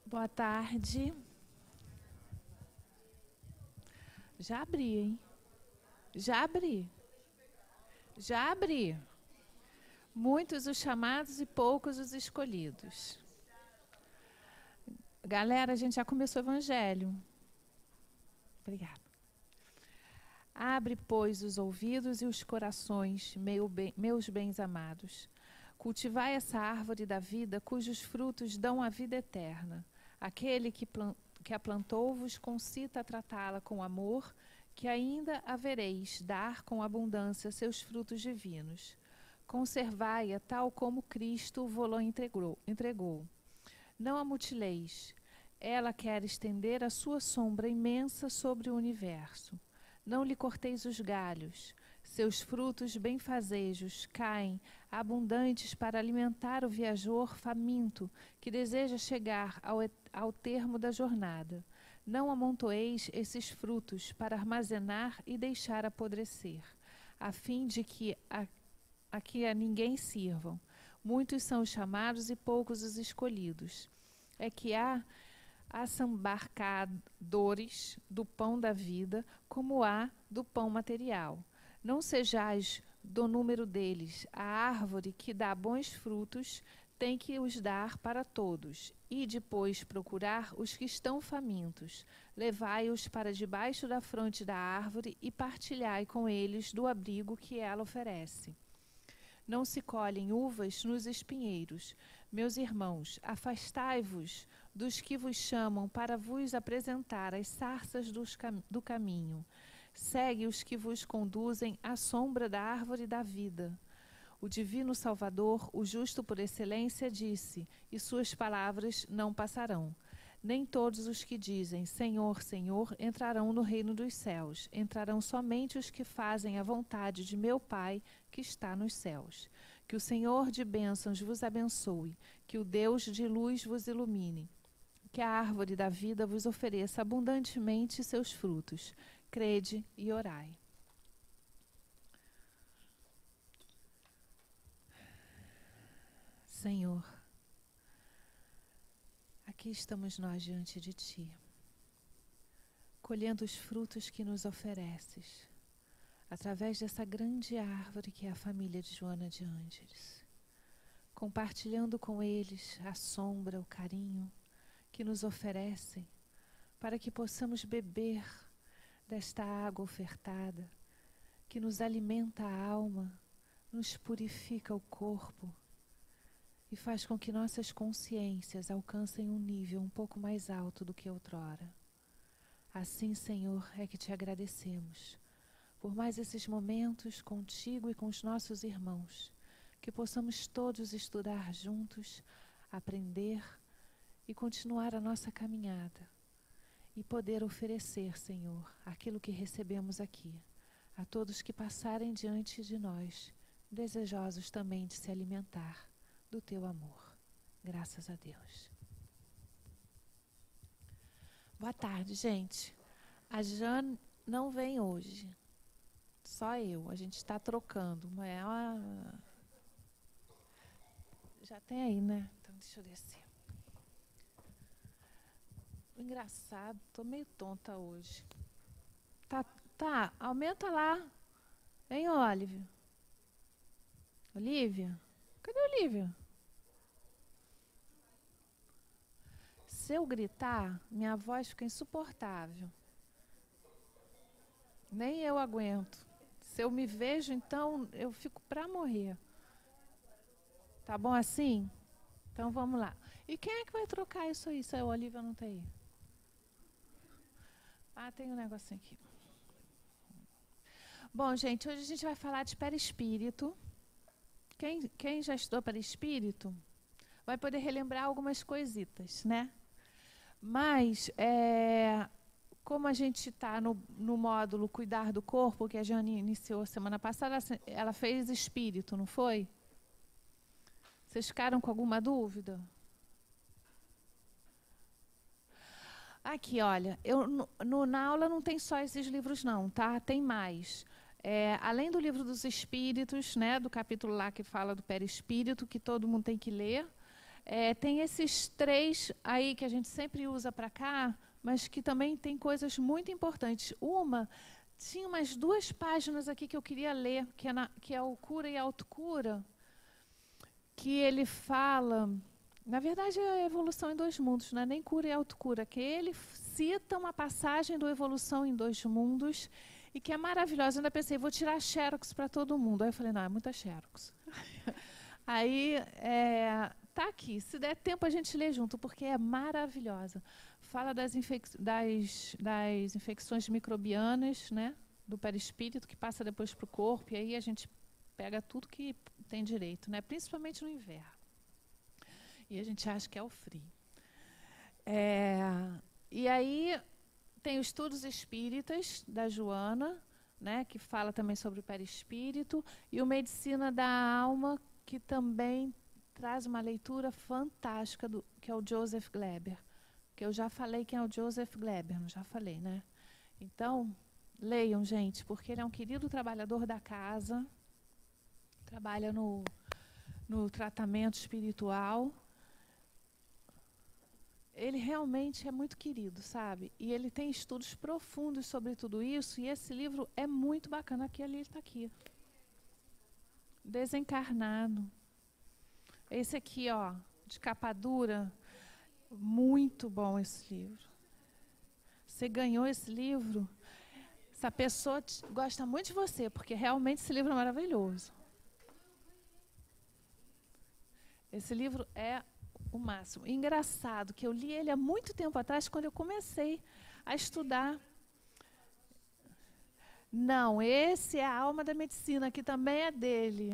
Boa tarde. Já abri, hein? Já abri. Já abri. Muitos os chamados e poucos os escolhidos. Galera, a gente já começou o evangelho. Obrigada. Abre, pois, os ouvidos e os corações, meus bens amados. Cultivai essa árvore da vida, cujos frutos dão a vida eterna. Aquele que a plantou vos concita a tratá-la com amor, que ainda havereis dar com abundância seus frutos divinos. Conservai-a tal como Cristo vô-la entregou. Não a mutileis. Ela quer estender a sua sombra imensa sobre o universo. Não lhe corteis os galhos. Seus frutos benfazejos caem, abundantes para alimentar o viajor faminto, que deseja chegar ao termo da jornada. Não amontoeis esses frutos para armazenar e deixar apodrecer, a fim de que a ninguém sirvam. Muitos são os chamados e poucos os escolhidos. É que há assambarcadores do pão da vida, como há do pão material. Não sejais do número deles. A árvore que dá bons frutos tem que os dar para todos. E depois procurar os que estão famintos. Levai-os para debaixo da fronte da árvore e partilhai com eles do abrigo que ela oferece. Não se colhem uvas nos espinheiros. Meus irmãos, afastai-vos dos que vos chamam para vos apresentar as sarças do caminho. Segue os que vos conduzem à sombra da árvore da vida. O divino Salvador, o justo por excelência, disse, e suas palavras não passarão. Nem todos os que dizem, Senhor, Senhor, entrarão no reino dos céus. Entrarão somente os que fazem a vontade de meu Pai, que está nos céus. Que o Senhor de bênçãos vos abençoe, que o Deus de luz vos ilumine, que a árvore da vida vos ofereça abundantemente seus frutos. Crede e orai. Senhor, aqui estamos nós diante de Ti, colhendo os frutos que nos ofereces, através dessa grande árvore que é a família de Joana de Ângeles, compartilhando com eles a sombra, o carinho que nos oferecem, para que possamos beber desta água ofertada, que nos alimenta a alma, nos purifica o corpo e faz com que nossas consciências alcancem um nível um pouco mais alto do que outrora. Assim, Senhor, é que te agradecemos por mais esses momentos contigo e com os nossos irmãos, que possamos todos estudar juntos, aprender e continuar a nossa caminhada e poder oferecer, Senhor, aquilo que recebemos aqui, a todos que passarem diante de nós, desejosos também de se alimentar do teu amor. Graças a Deus. Boa tarde, gente. A Jane não vem hoje. Só eu. A gente está trocando. Já tem aí, né? Então, deixa eu descer. Engraçado, tô meio tonta hoje. Tá, aumenta lá. Hein, Olivia? Olivia? Cadê a Olivia? Se eu gritar, minha voz fica insuportável. Nem eu aguento. Se eu me vejo, então, eu fico para morrer. Tá bom assim? Então, vamos lá. E quem é que vai trocar isso aí, se a Olivia não tá aí? Ah, tem um negocinho aqui. Bom, gente, hoje a gente vai falar de perispírito. Quem já estudou perispírito vai poder relembrar algumas coisitas, né? Mas, como a gente está no módulo Cuidar do Corpo, que a Jane iniciou semana passada, ela fez espírito, não foi? Vocês ficaram com alguma dúvida? Aqui, olha, na aula não tem só esses livros não, tá? Tem mais. Além do livro dos espíritos, né, do capítulo lá que fala do perispírito, que todo mundo tem que ler, Tem esses 3 aí que a gente sempre usa para cá, mas que também tem coisas muito importantes. Tinha umas 2 páginas aqui que eu queria ler, que é o Cura e Autocura, que ele fala... Na verdade, é a evolução em 2 mundos, não é nem cura e autocura, que ele cita uma passagem do Evolução em 2 mundos e que é maravilhosa. Eu ainda pensei, vou tirar xerox para todo mundo. Aí eu falei, não, é muita xerox. Aí, tá aqui. Se der tempo, a gente lê junto, porque é maravilhosa. Fala das infecções microbianas, né, do perispírito, que passa depois para o corpo, e aí a gente pega tudo que tem direito, né, principalmente no inverno. E a gente acha que é o frio. E aí tem os estudos espíritas da Joana, né, que fala também sobre o perispírito, e o Medicina da Alma, que também traz uma leitura fantástica, que é o Joseph Gleber. Que eu já falei quem é o Joseph Gleber, não já falei, né? Então, leiam, gente, porque ele é um querido trabalhador da casa, trabalha no tratamento espiritual. Ele realmente é muito querido, sabe? E ele tem estudos profundos sobre tudo isso, e esse livro é muito bacana. Aqui, ali, ele está aqui. Desencarnado. Esse aqui, ó, de capa dura, muito bom esse livro. Você ganhou esse livro, essa pessoa gosta muito de você, porque realmente esse livro é maravilhoso. Esse livro é o máximo. Engraçado que eu li ele há muito tempo atrás, quando eu comecei a estudar. Não, esse é a Alma da Medicina, que também é dele.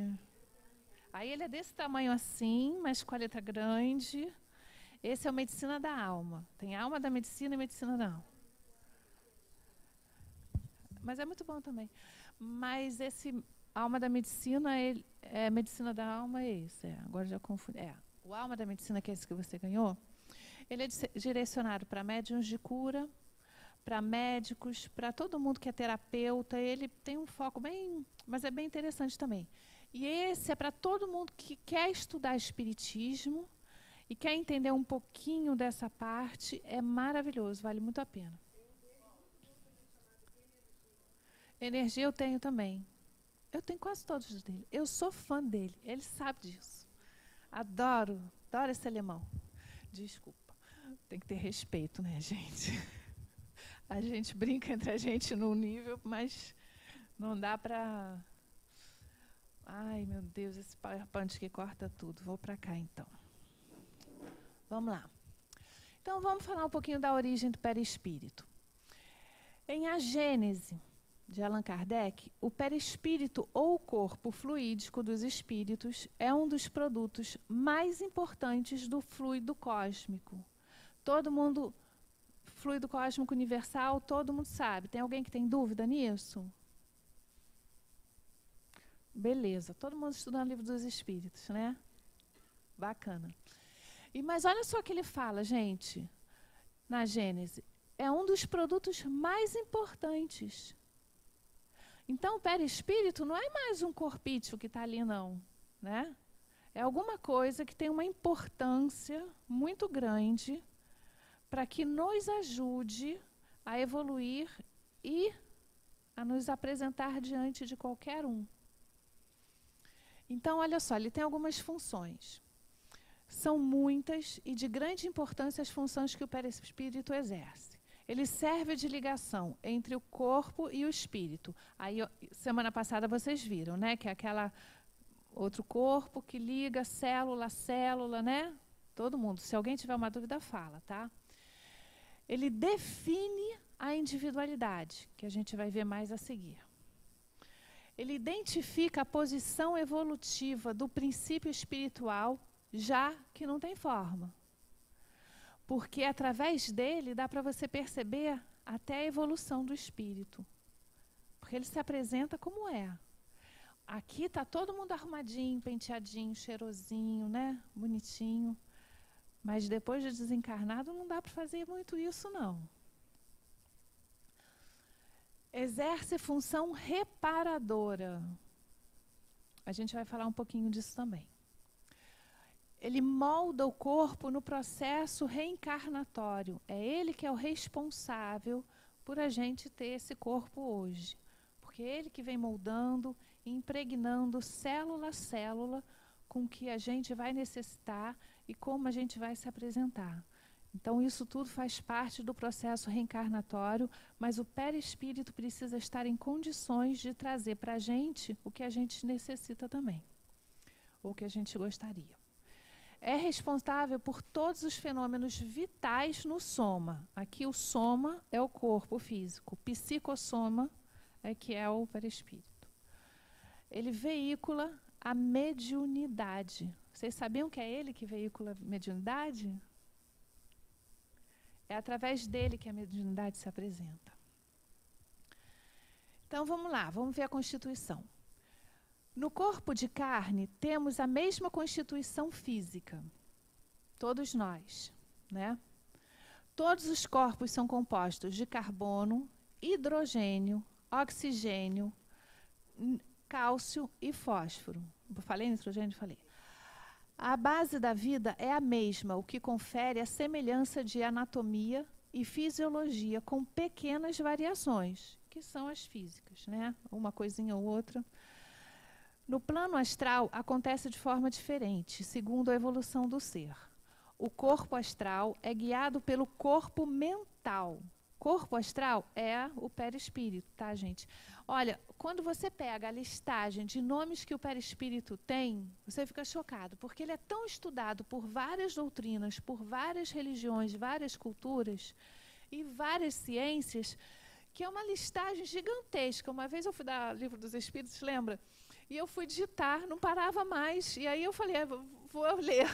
Aí ele é desse tamanho assim, mas com a letra grande. Esse é o Medicina da Alma. Tem Alma da Medicina e Medicina da Alma. Mas é muito bom também. Mas esse Alma da Medicina, Medicina da Alma é esse. Agora já confundi. O Alma da Medicina, que é esse que você ganhou, ele é direcionado para médiuns de cura, para médicos, para todo mundo que é terapeuta. Ele tem um foco bem, mas é bem interessante também. E esse é para todo mundo que quer estudar espiritismo e quer entender um pouquinho dessa parte. É maravilhoso, vale muito a pena. Energia eu tenho também. Eu tenho quase todos dele. Eu sou fã dele, ele sabe disso. Adoro esse alemão. Desculpa, tem que ter respeito, né, gente? A gente brinca entre a gente num nível, mas não dá para... Ai, meu Deus, esse PowerPoint que corta tudo. Vou para cá, então. Vamos lá. Então, vamos falar um pouquinho da origem do perispírito. Em A Gênese, de Allan Kardec, o perispírito ou o corpo fluídico dos espíritos é um dos produtos mais importantes do fluido cósmico. Todo mundo, fluido cósmico universal, todo mundo sabe. Tem alguém que tem dúvida nisso? Beleza, todo mundo estudando o Livro dos Espíritos, né? Bacana. Mas olha só o que ele fala, gente, na Gênese. É um dos produtos mais importantes. Então, o perispírito não é mais um corpício que está ali, não, né? É alguma coisa que tem uma importância muito grande para que nos ajude a evoluir e a nos apresentar diante de qualquer um. Então, olha só, ele tem algumas funções. São muitas e de grande importância as funções que o perispírito exerce. Ele serve de ligação entre o corpo e o espírito. Aí, semana passada vocês viram, né? Que é aquela outro corpo que liga célula a célula, né? Todo mundo. Se alguém tiver uma dúvida, fala, tá? Ele define a individualidade, que a gente vai ver mais a seguir. Ele identifica a posição evolutiva do princípio espiritual, já que não tem forma. Porque através dele dá para você perceber até a evolução do espírito. Porque ele se apresenta como é. Aqui está todo mundo arrumadinho, penteadinho, cheirosinho, né? Bonitinho. Mas depois de desencarnado não dá para fazer muito isso, não. Exerce função reparadora. A gente vai falar um pouquinho disso também. ele molda o corpo no processo reencarnatório. É ele que é o responsável por a gente ter esse corpo hoje. Porque é ele que vem moldando, impregnando célula a célula com o que a gente vai necessitar e como a gente vai se apresentar. Então, isso tudo faz parte do processo reencarnatório, mas o perispírito precisa estar em condições de trazer para a gente o que a gente necessita também, ou o que a gente gostaria. É responsável por todos os fenômenos vitais no soma. Aqui o soma é o corpo físico, o psicossoma é que é o perispírito. Ele veicula a mediunidade. Vocês sabiam que é ele que veicula a mediunidade? É através dele que a mediunidade se apresenta. Então vamos lá, vamos ver a constituição. No corpo de carne, temos a mesma constituição física. Todos nós, né? Todos os corpos são compostos de carbono, hidrogênio, oxigênio, cálcio e fósforo. Falei nitrogênio? Falei. A base da vida é a mesma, o que confere a semelhança de anatomia e fisiologia, com pequenas variações, que são as físicas, né? Uma coisinha ou outra. No plano astral, acontece de forma diferente, segundo a evolução do ser. O corpo astral é guiado pelo corpo mental. Corpo astral é o perispírito, tá, gente? Olha, quando você pega a listagem de nomes que o perispírito tem, você fica chocado, porque ele é tão estudado por várias doutrinas, por várias religiões, várias culturas e várias ciências, que é uma listagem gigantesca. Uma vez eu fui dar Livro dos Espíritos, lembra? E eu fui digitar, não parava mais. E aí eu falei, vou ler.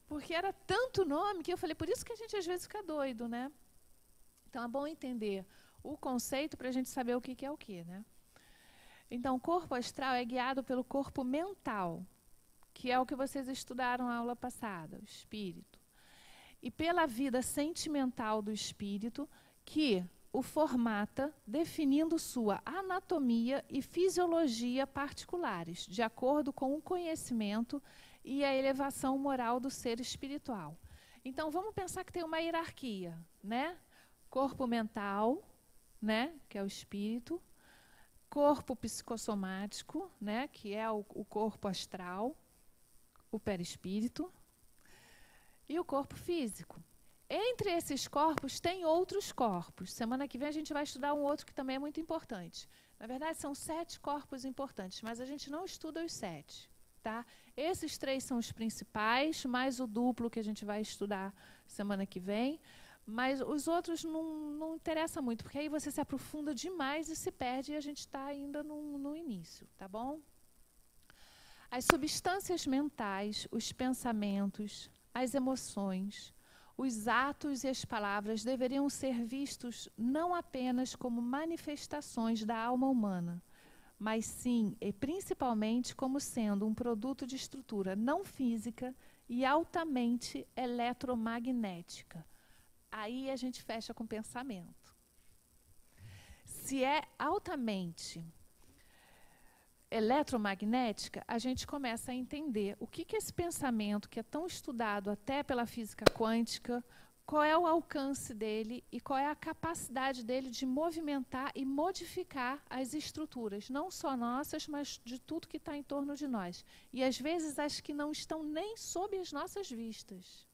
Porque era tanto nome que eu falei, por isso que a gente às vezes fica doido, né? Então é bom entender o conceito para a gente saber o que é o que, né? Então, o corpo astral é guiado pelo corpo mental, que é o que vocês estudaram na aula passada, o espírito. E pela vida sentimental do espírito, que o formata, definindo sua anatomia e fisiologia particulares, de acordo com o conhecimento e a elevação moral do ser espiritual. Então, vamos pensar que tem uma hierarquia, né? Corpo mental, né? Que é o espírito. Corpo psicossomático, né? Que é o corpo astral, o perispírito. E o corpo físico. Entre esses corpos, tem outros corpos. Semana que vem a gente vai estudar um outro que também é muito importante. Na verdade, são 7 corpos importantes, mas a gente não estuda os 7. Tá? Esses 3 são os principais, mais o duplo que a gente vai estudar semana que vem. Mas os outros não interessa muito, porque aí você se aprofunda demais e se perde, e a gente está ainda no início, tá bom? As substâncias mentais, os pensamentos, as emoções, os atos e as palavras deveriam ser vistos não apenas como manifestações da alma humana, mas sim e principalmente como sendo um produto de estrutura não física e altamente eletromagnética. Aí a gente fecha com pensamento. Se é altamente eletromagnética, a gente começa a entender o que esse pensamento, que é tão estudado até pela física quântica, qual é o alcance dele e qual é a capacidade dele de movimentar e modificar as estruturas, não só nossas, mas de tudo que está em torno de nós. E às vezes as que não estão nem sob as nossas vistas.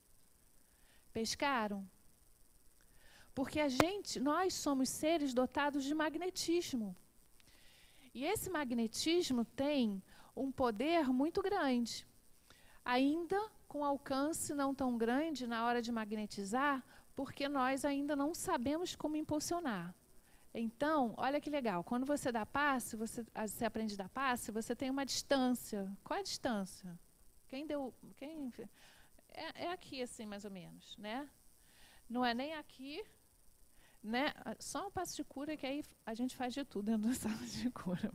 Pescaram? Porque nós somos seres dotados de magnetismo. E esse magnetismo tem um poder muito grande. Ainda com alcance não tão grande na hora de magnetizar, porque nós ainda não sabemos como impulsionar. Então, olha que legal, quando você dá passe, você aprende a dar passe, você tem uma distância. Qual é a distância? É aqui assim, mais ou menos, né? Não é nem aqui, né? Só um passo de cura, que aí a gente faz de tudo dentro da sala de cura.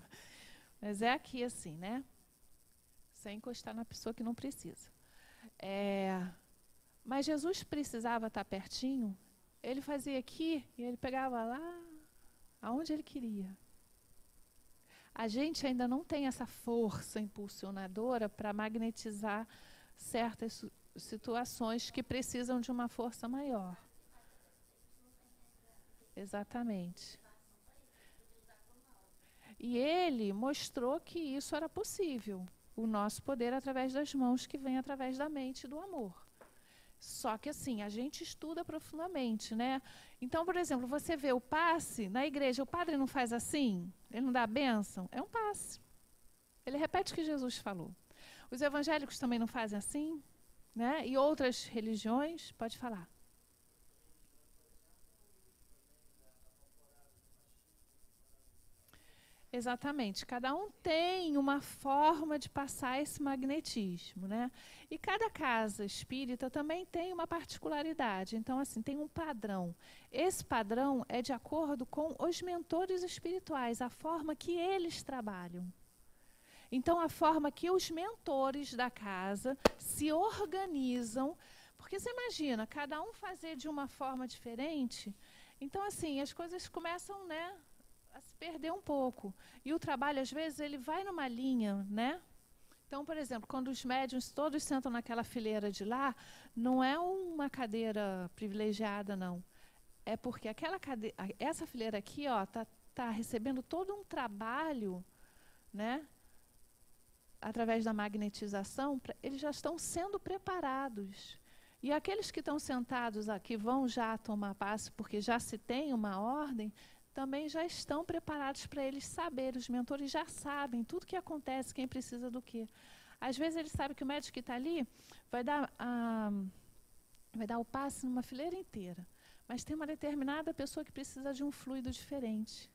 Mas é aqui assim, né? Sem encostar na pessoa que não precisa. Mas Jesus precisava estar pertinho. Ele fazia aqui e ele pegava lá, aonde ele queria. A gente ainda não tem essa força impulsionadora para magnetizar certas situações que precisam de uma força maior. Exatamente. E ele mostrou que isso era possível, o nosso poder através das mãos, que vem através da mente e do amor. Só que assim, a gente estuda profundamente, né? Então, por exemplo, você vê o passe na igreja, o padre não faz assim? Ele não dá a bênção? É um passe. Ele repete o que Jesus falou. Os evangélicos também não fazem assim, né? E outras religiões, pode falar. Exatamente, cada um tem uma forma de passar esse magnetismo, né? E cada casa espírita também tem uma particularidade. Então, assim, tem um padrão. Esse padrão é de acordo com os mentores espirituais, a forma que eles trabalham. Então, a forma que os mentores da casa se organizam, porque você imagina, cada um fazer de uma forma diferente. Então, assim, as coisas começam, né, a se perder um pouco. E o trabalho, às vezes, ele vai numa linha, né? Então, por exemplo, quando os médiuns todos sentam naquela fileira de lá, não é uma cadeira privilegiada, não. É porque aquela cadeira, essa fileira aqui, ó, tá recebendo todo um trabalho, né? Através da magnetização, eles já estão sendo preparados. E aqueles que estão sentados aqui vão já tomar passo, porque já se tem uma ordem, também já estão preparados para eles saberem. Os mentores já sabem tudo que acontece, quem precisa do quê. Às vezes eles sabem que o médico que está ali vai dar o passe numa fileira inteira. Mas tem uma determinada pessoa que precisa de um fluido diferente.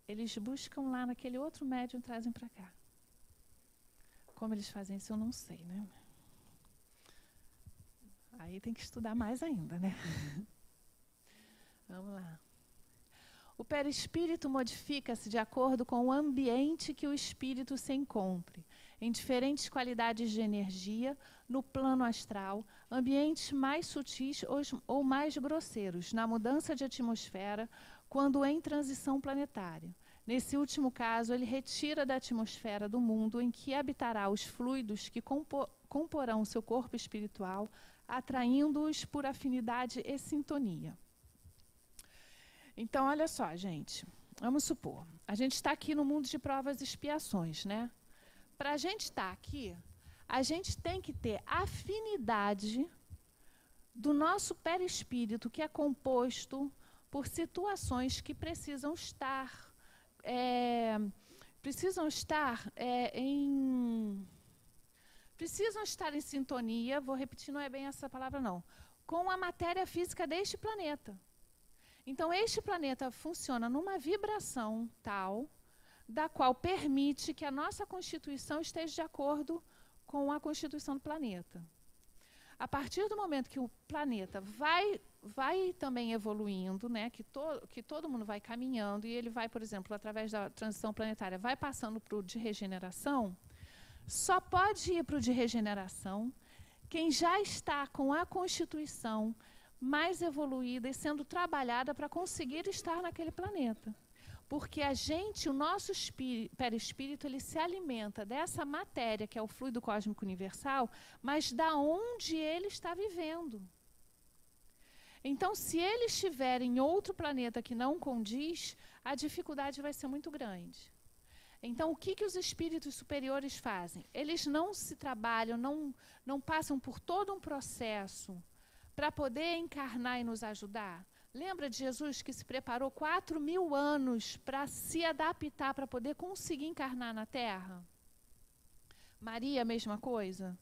Eles buscam lá naquele outro médium e trazem para cá. Como eles fazem isso, eu não sei, né? Aí tem que estudar mais ainda, né? Vamos lá. O perispírito modifica-se de acordo com o ambiente que o espírito se encontre, em diferentes qualidades de energia, no plano astral, ambientes mais sutis ou mais grosseiros, na mudança de atmosfera, quando em transição planetária. Nesse último caso, ele retira da atmosfera do mundo em que habitará os fluidos que comporão seu corpo espiritual, atraindo-os por afinidade e sintonia. Então, olha só, gente, vamos supor, a gente está aqui no mundo de provas e expiações, né? Para a gente estar aqui, a gente tem que ter afinidade do nosso perispírito, que é composto por situações que precisam estar em sintonia, vou repetir, não é bem essa palavra não, com a matéria física deste planeta. Então, este planeta funciona numa vibração tal, da qual permite que a nossa constituição esteja de acordo com a constituição do planeta. A partir do momento que o planeta vai também evoluindo, né, que todo mundo vai caminhando, e ele vai, por exemplo, através da transição planetária, vai passando para o de regeneração, só pode ir para o de regeneração quem já está com a constituição mais evoluída e sendo trabalhada para conseguir estar naquele planeta. Porque o nosso perispírito, ele se alimenta dessa matéria, que é o fluido cósmico universal, mas da onde ele está vivendo. Então, se ele estiver em outro planeta que não condiz, a dificuldade vai ser muito grande. Então, o que os espíritos superiores fazem? Eles não se trabalham, não passam por todo um processo para poder encarnar e nos ajudar. Lembra de Jesus que se preparou 4.000 anos para se adaptar, para poder conseguir encarnar na Terra? Maria, a mesma coisa?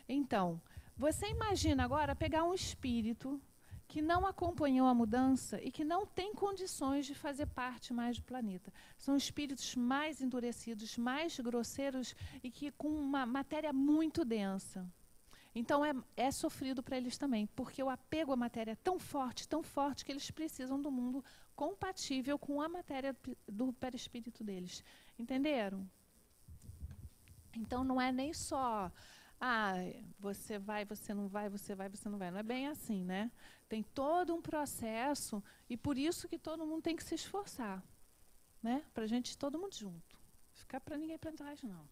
Então, você imagina agora pegar um espírito que não acompanhou a mudança e que não tem condições de fazer parte mais do planeta. São espíritos mais endurecidos, mais grosseiros e que com uma matéria muito densa. Então, é sofrido para eles também, porque o apego à matéria é tão forte, que eles precisam do mundo compatível com a matéria do perispírito deles. Entenderam? Então, não é nem só, você vai, você não vai, você vai, você não vai. Não é bem assim, né? Tem todo um processo, e por isso que todo mundo tem que se esforçar, né? Para a gente ir todo mundo junto. Ficar para ninguém para trás, não.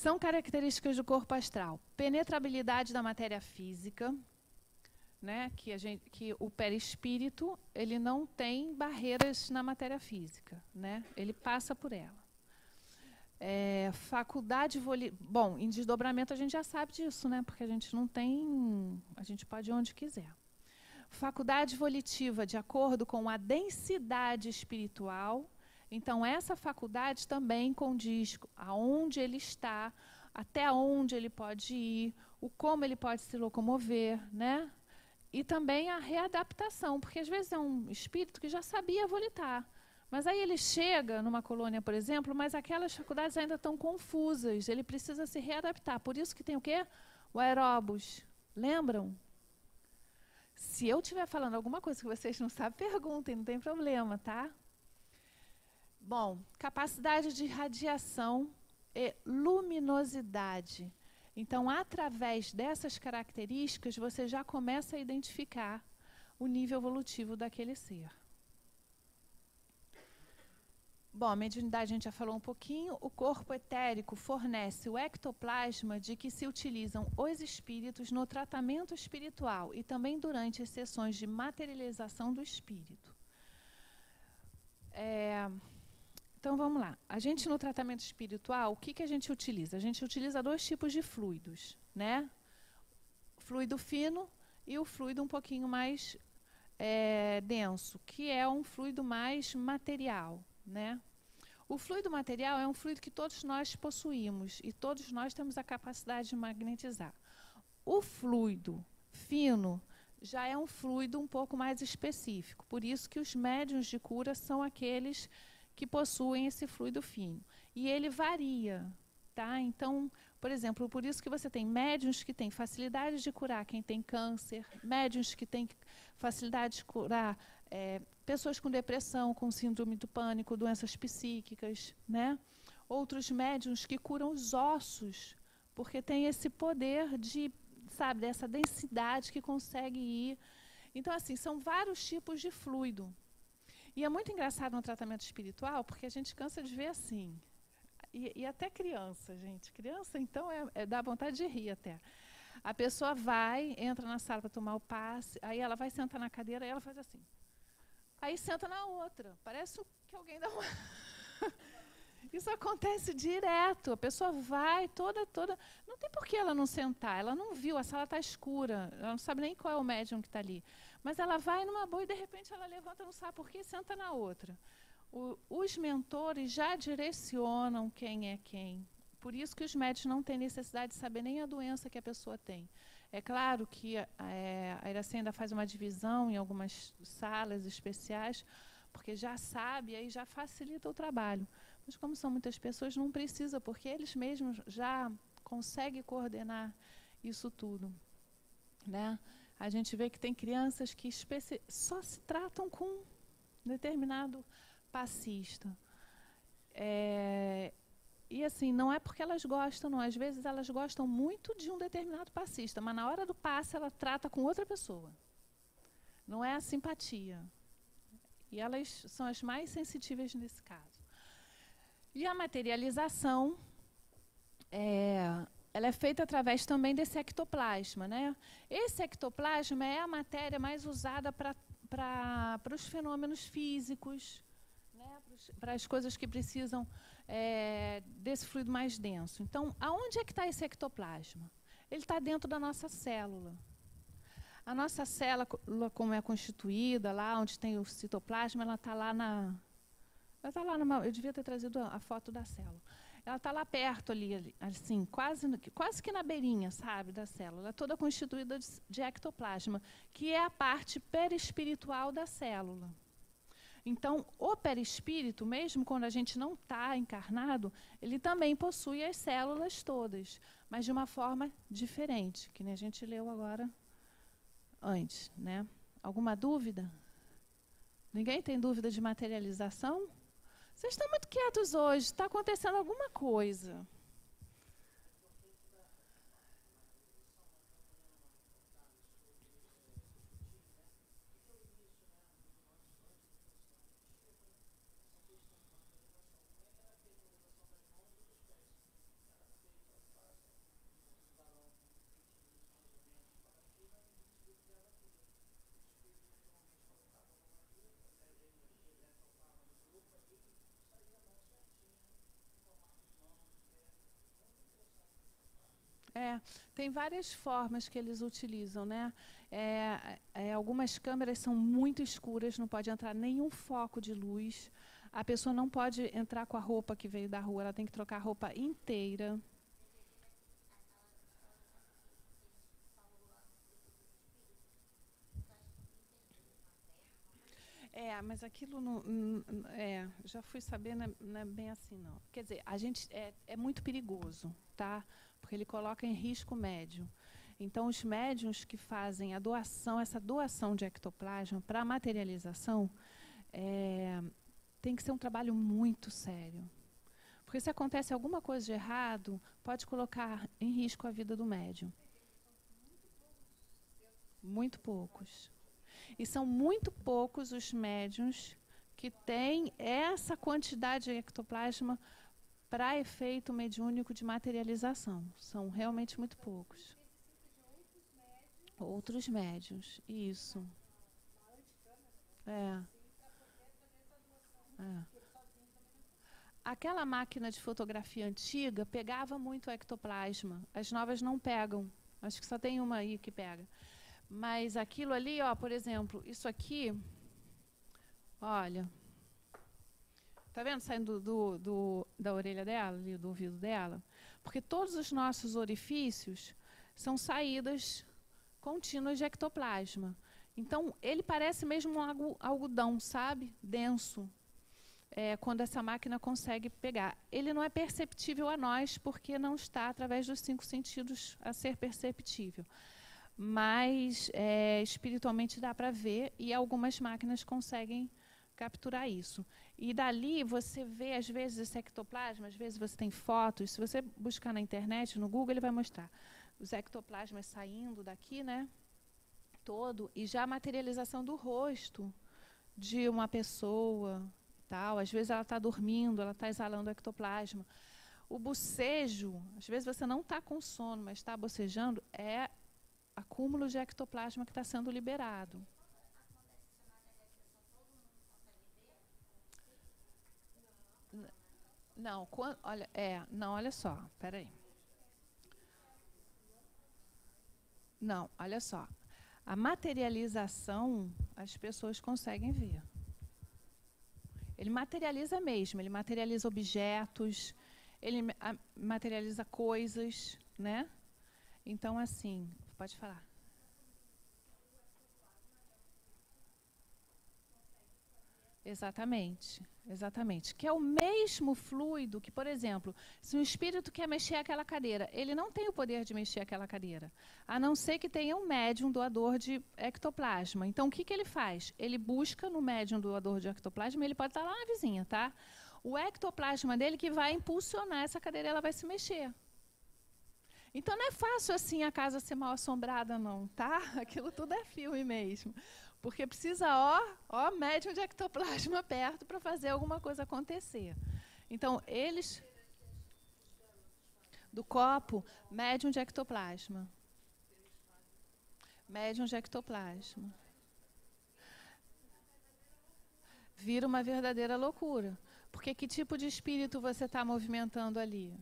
São características do corpo astral. Penetrabilidade da matéria física, né? Que o perispírito ele não tem barreiras na matéria física, né? Ele passa por ela. Faculdade bom, em desdobramento a gente já sabe disso, né? Porque a gente não tem, a gente pode ir onde quiser. Faculdade volitiva de acordo com a densidade espiritual. Então essa faculdade também condiz aonde ele está, até onde ele pode ir, o como ele pode se locomover, né? E também a readaptação, porque às vezes é um espírito que já sabia volitar. Mas aí ele chega numa colônia, por exemplo, mas aquelas faculdades ainda estão confusas. Ele precisa se readaptar. Por isso que tem o quê? O aeróbus. Lembram? Se eu estiver falando alguma coisa que vocês não sabem, perguntem, não tem problema, tá? Bom, capacidade de radiação e luminosidade. Então, através dessas características, você já começa a identificar o nível evolutivo daquele ser. Bom, a mediunidade a gente já falou um pouquinho. O corpo etérico fornece o ectoplasma de que se utilizam os espíritos no tratamento espiritual e também durante as sessões de materialização do espírito. Então, vamos lá. A gente, no tratamento espiritual, o que a gente utiliza? A gente utiliza 2 tipos de fluidos, né? Fluido fino e o fluido um pouquinho mais denso, que é um fluido mais material, né? O fluido material é um fluido que todos nós possuímos e todos nós temos a capacidade de magnetizar. O fluido fino já é um fluido um pouco mais específico, por isso que os médiuns de cura são aqueles que possuem esse fluido fino. E ele varia, tá? Então, por exemplo, por isso que você tem médiuns que têm facilidade de curar quem tem câncer, médiuns que têm facilidade de curar pessoas com depressão, com síndrome do pânico, doenças psíquicas, né? Outros médiuns que curam os ossos, porque tem esse poder de, sabe, dessa densidade que consegue ir. Então, assim, são vários tipos de fluido. E é muito engraçado no tratamento espiritual, porque a gente cansa de ver assim. E até criança, gente. Criança, então, dá vontade de rir até. A pessoa vai, entra na sala para tomar o passe, aí ela vai sentar na cadeira e ela faz assim. Aí senta na outra. Parece que alguém dá uma... Isso acontece direto. A pessoa vai toda... Não tem por que ela não sentar. Ela não viu, a sala está escura. Ela não sabe nem qual é o médium que está ali. Mas ela vai numa boa e, de repente, ela levanta, não sabe por quê, e senta na outra. Os mentores já direcionam quem é quem. Por isso que os médicos não têm necessidade de saber nem a doença que a pessoa tem. É claro que a Iracema ainda faz uma divisão em algumas salas especiais, porque já sabe, aí já facilita o trabalho. Mas como são muitas pessoas, não precisa, porque eles mesmos já conseguem coordenar isso tudo, né? A gente vê que tem crianças que só se tratam com um determinado passista. E assim, não é porque elas gostam, não. Às vezes elas gostam muito de um determinado passista, mas na hora do passe ela trata com outra pessoa. Não é a simpatia. E elas são as mais sensitivas nesse caso. E a materialização, ela é feita através também desse ectoplasma, né? Esse ectoplasma é a matéria mais usada para os fenômenos físicos, né? Para as coisas que precisam desse fluido mais denso. Então, aonde é que está esse ectoplasma? Ele está dentro da nossa célula. A nossa célula, como é constituída, lá onde tem o citoplasma, ela está lá na... eu devia ter trazido a foto da célula. Ela está lá perto, ali, assim, quase que na beirinha, sabe, da célula. Ela é toda constituída de ectoplasma, que é a parte perispiritual da célula. Então, o perispírito, mesmo quando a gente não está encarnado, ele também possui as células todas, mas de uma forma diferente, que nem a gente leu agora antes, né? Alguma dúvida? Ninguém tem dúvida de materialização? Vocês estão muito quietos hoje, está acontecendo alguma coisa. Tem várias formas que eles utilizam, né? Algumas câmeras são muito escuras, não pode entrar nenhum foco de luz. A pessoa não pode entrar com a roupa que veio da rua, ela tem que trocar a roupa inteira. Mas aquilo não, já fui saber, não é bem assim, não. Quer dizer, a gente é muito perigoso, tá? Porque ele coloca em risco médium. Então, os médiuns que fazem a doação, essa doação de ectoplasma para materialização, tem que ser um trabalho muito sério. Porque se acontece alguma coisa de errado, pode colocar em risco a vida do médium. Muito poucos. E são muito poucos os médiuns que têm essa quantidade de ectoplasma para efeito mediúnico de materialização. São realmente muito poucos. Outros médiuns, isso. Aquela máquina de fotografia antiga pegava muito ectoplasma. As novas não pegam. Acho que só tem uma aí que pega. Mas aquilo ali, ó, por exemplo, isso aqui, olha, tá vendo saindo da orelha dela, ali, do ouvido dela? Porque todos os nossos orifícios são saídas contínuas de ectoplasma. Então, ele parece mesmo um algodão, sabe? Denso. Quando essa máquina consegue pegar. Ele não é perceptível a nós, porque não está através dos 5 sentidos a ser perceptível. Mas espiritualmente dá para ver, e algumas máquinas conseguem capturar isso. E dali você vê, às vezes, esse ectoplasma, às vezes você tem fotos, se você buscar na internet, no Google, ele vai mostrar os ectoplasmas saindo daqui, né, todo, e já a materialização do rosto de uma pessoa, tal. Às vezes ela está dormindo, ela está exalando ectoplasma. O bocejo, às vezes você não está com sono, mas está bocejando, é acúmulo de ectoplasma que está sendo liberado. Não, olha só, peraí. Não, olha só. A materialização, as pessoas conseguem ver. Ele materializa mesmo, ele materializa objetos, ele materializa coisas, né? Então, assim, pode falar. Exatamente, exatamente. Que é o mesmo fluido que, por exemplo, se um espírito quer mexer aquela cadeira, ele não tem o poder de mexer aquela cadeira, a não ser que tenha um médium doador de ectoplasma. Então, o que ele faz? Ele busca no médium doador de ectoplasma, ele pode estar lá na vizinha, tá? O ectoplasma dele que vai impulsionar essa cadeira, ela vai se mexer. Então, não é fácil assim a casa ser mal assombrada, não, tá? Aquilo tudo é filme mesmo. Porque precisa, médium de ectoplasma perto para fazer alguma coisa acontecer. Então, eles... Do copo, médium de ectoplasma. Médium de ectoplasma. Vira uma verdadeira loucura. Porque que tipo de espírito você está movimentando ali?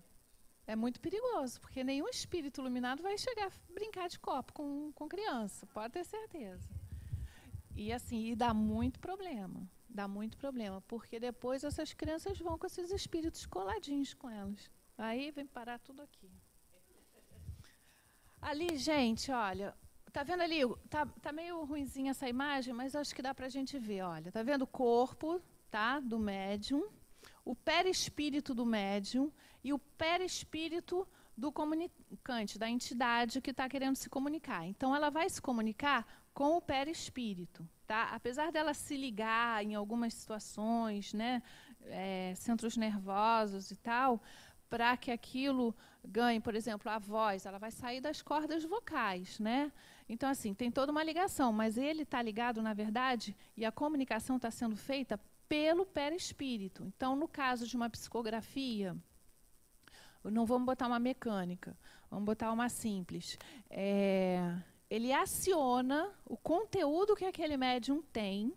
É muito perigoso, porque nenhum espírito iluminado vai chegar a brincar de copo com criança, pode ter certeza. E assim, dá muito problema, porque depois essas crianças vão com esses espíritos coladinhos com elas. Aí vem parar tudo aqui. Ali, gente, olha, tá vendo ali? Tá meio ruinzinha essa imagem, mas acho que dá pra gente ver, olha. Tá vendo o corpo, tá, do médium, o perispírito do médium e o perispírito do comunicante, da entidade que está querendo se comunicar. Então, ela vai se comunicar com o perispírito, tá? Apesar dela se ligar em algumas situações, né, centros nervosos e tal, para que aquilo ganhe, por exemplo, a voz, ela vai sair das cordas vocais, né? Então, assim, tem toda uma ligação, mas ele está ligado, na verdade, e a comunicação está sendo feita pelo perispírito. Então, no caso de uma psicografia, não vamos botar uma mecânica, vamos botar uma simples. Ele aciona o conteúdo que aquele médium tem,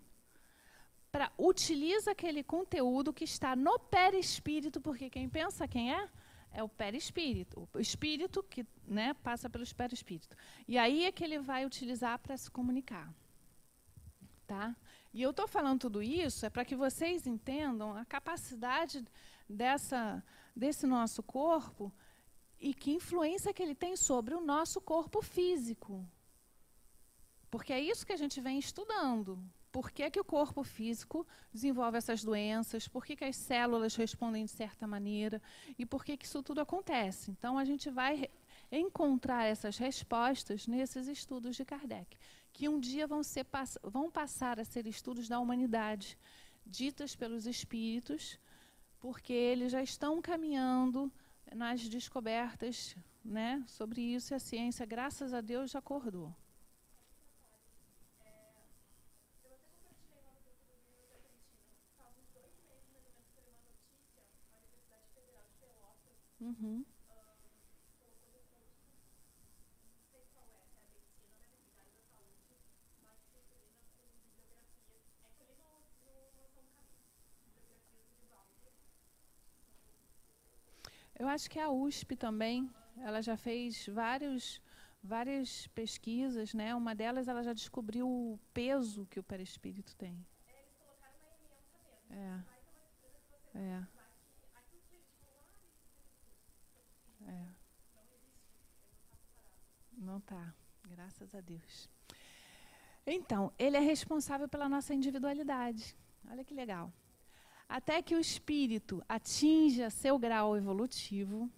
utiliza aquele conteúdo que está no perispírito, porque quem pensa quem é? é o perispírito, o espírito que, né, passa pelo perispírito. E aí é que ele vai utilizar para se comunicar. Tá? E eu estou falando tudo isso é para que vocês entendam a capacidade desse nosso corpo e que influência que ele tem sobre o nosso corpo físico. Porque é isso que a gente vem estudando. Por que que o corpo físico desenvolve essas doenças? Por que que as células respondem de certa maneira? E por que que isso tudo acontece? Então, a gente vai encontrar essas respostas nesses estudos de Kardec, que um dia vão passar a ser estudos da humanidade, ditas pelos espíritos, porque eles já estão caminhando nas descobertas, né, sobre isso, e a ciência, graças a Deus, já acordou. Uhum. Eu acho que a USP também, ela já fez várias pesquisas, né? Uma delas ela já descobriu o peso que o perispírito tem. É. É. É. Não tá, graças a Deus. Então, ele é responsável pela nossa individualidade. Olha que legal. Até que o espírito atinja seu grau evolutivo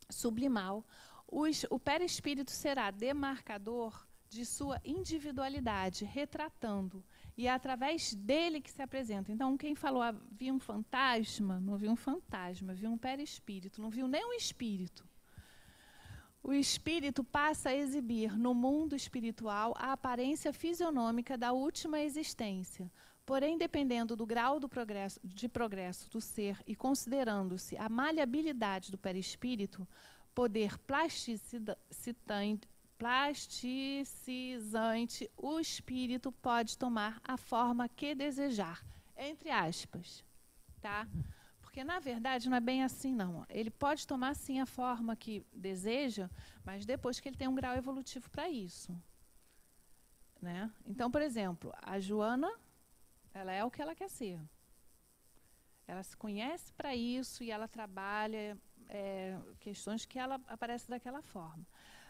sublimal, o perispírito será demarcador de sua individualidade, retratando, e é através dele que se apresenta. Então, quem falou viu um fantasma, não viu um fantasma, viu um perispírito, não viu nem um espírito. O espírito passa a exibir no mundo espiritual a aparência fisionômica da última existência. Porém, dependendo do grau de progresso do ser e considerando-se a maleabilidade do perispírito, poder plasticizante, o espírito pode tomar a forma que desejar, entre aspas. Tá? Porque, na verdade, não é bem assim, não. Ele pode tomar, sim, a forma que deseja, mas depois que ele tem um grau evolutivo para isso. Né? Então, por exemplo, a Joana, ela é o que ela quer ser. Ela se conhece para isso e ela trabalha questões que ela aparece daquela forma.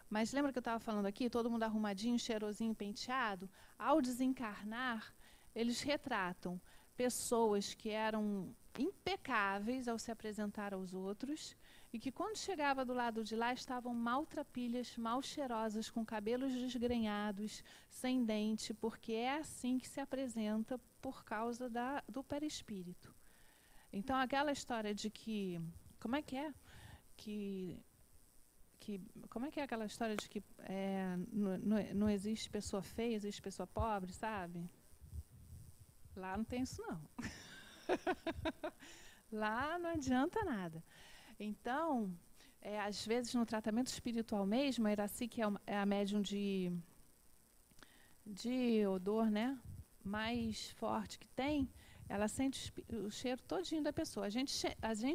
Mas lembra que eu estava falando aqui, todo mundo arrumadinho, cheirosinho, penteado? Ao desencarnar, eles retratam pessoas que eram impecáveis ao se apresentar aos outros e que quando chegava do lado de lá estavam maltrapilhas, mal cheirosas, com cabelos desgrenhados, sem dente, porque é assim que se apresenta por causa do perispírito. Então, aquela história de que... Como é que é? Como é que é aquela história de que não existe pessoa feia, existe pessoa pobre, sabe? Lá não tem isso, não. Lá não adianta nada. Então, às vezes, no tratamento espiritual mesmo, a Iraci, que é a médium de odor, né, mais forte que tem, ela sente o cheiro todinho da pessoa. A gente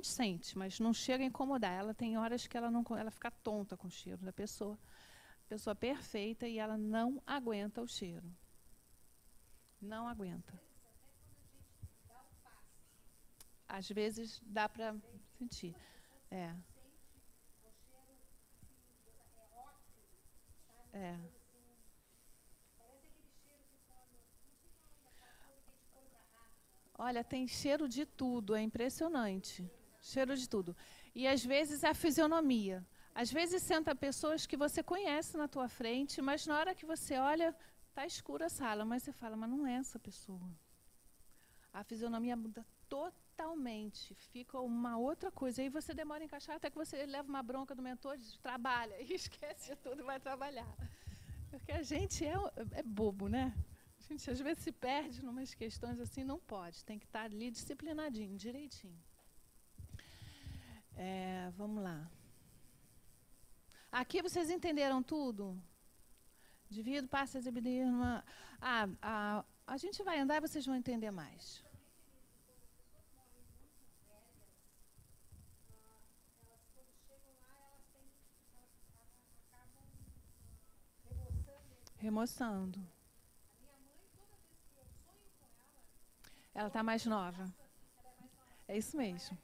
sente, mas não chega a incomodar. Ela tem horas que ela fica tonta com o cheiro da pessoa. Pessoa perfeita e ela não aguenta o cheiro. Não aguenta. Às vezes dá para sentir. É. É. Olha, tem cheiro de tudo, é impressionante. Cheiro de tudo. E às vezes é a fisionomia. Às vezes senta pessoas que você conhece na tua frente, mas na hora que você olha, está escura a sala, mas você fala, mas não é essa pessoa. A fisionomia muda totalmente, fica uma outra coisa. Aí você demora a encaixar até que você leva uma bronca do mentor, diz, trabalha, e esquece de tudo e vai trabalhar. Porque a gente é bobo, né? A gente às vezes se perde em umas questões assim, não pode. Tem que estar ali disciplinadinho, direitinho. Vamos lá. Aqui vocês entenderam tudo? Divido, passa a exibir uma... a gente vai andar e vocês vão entender mais. Remoçando. Ela está mais nova. É isso mesmo.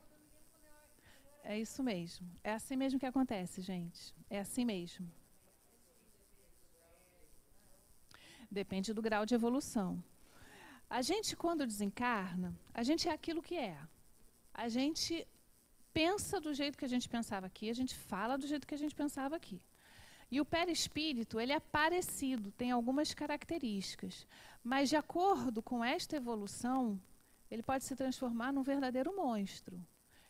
É isso mesmo. É assim mesmo que acontece, gente. É assim mesmo. Depende do grau de evolução. A gente, quando desencarna, a gente é aquilo que é. A gente pensa do jeito que a gente pensava aqui, a gente fala do jeito que a gente pensava aqui. E o perispírito, ele é parecido, tem algumas características. Mas, de acordo com esta evolução, ele pode se transformar num verdadeiro monstro.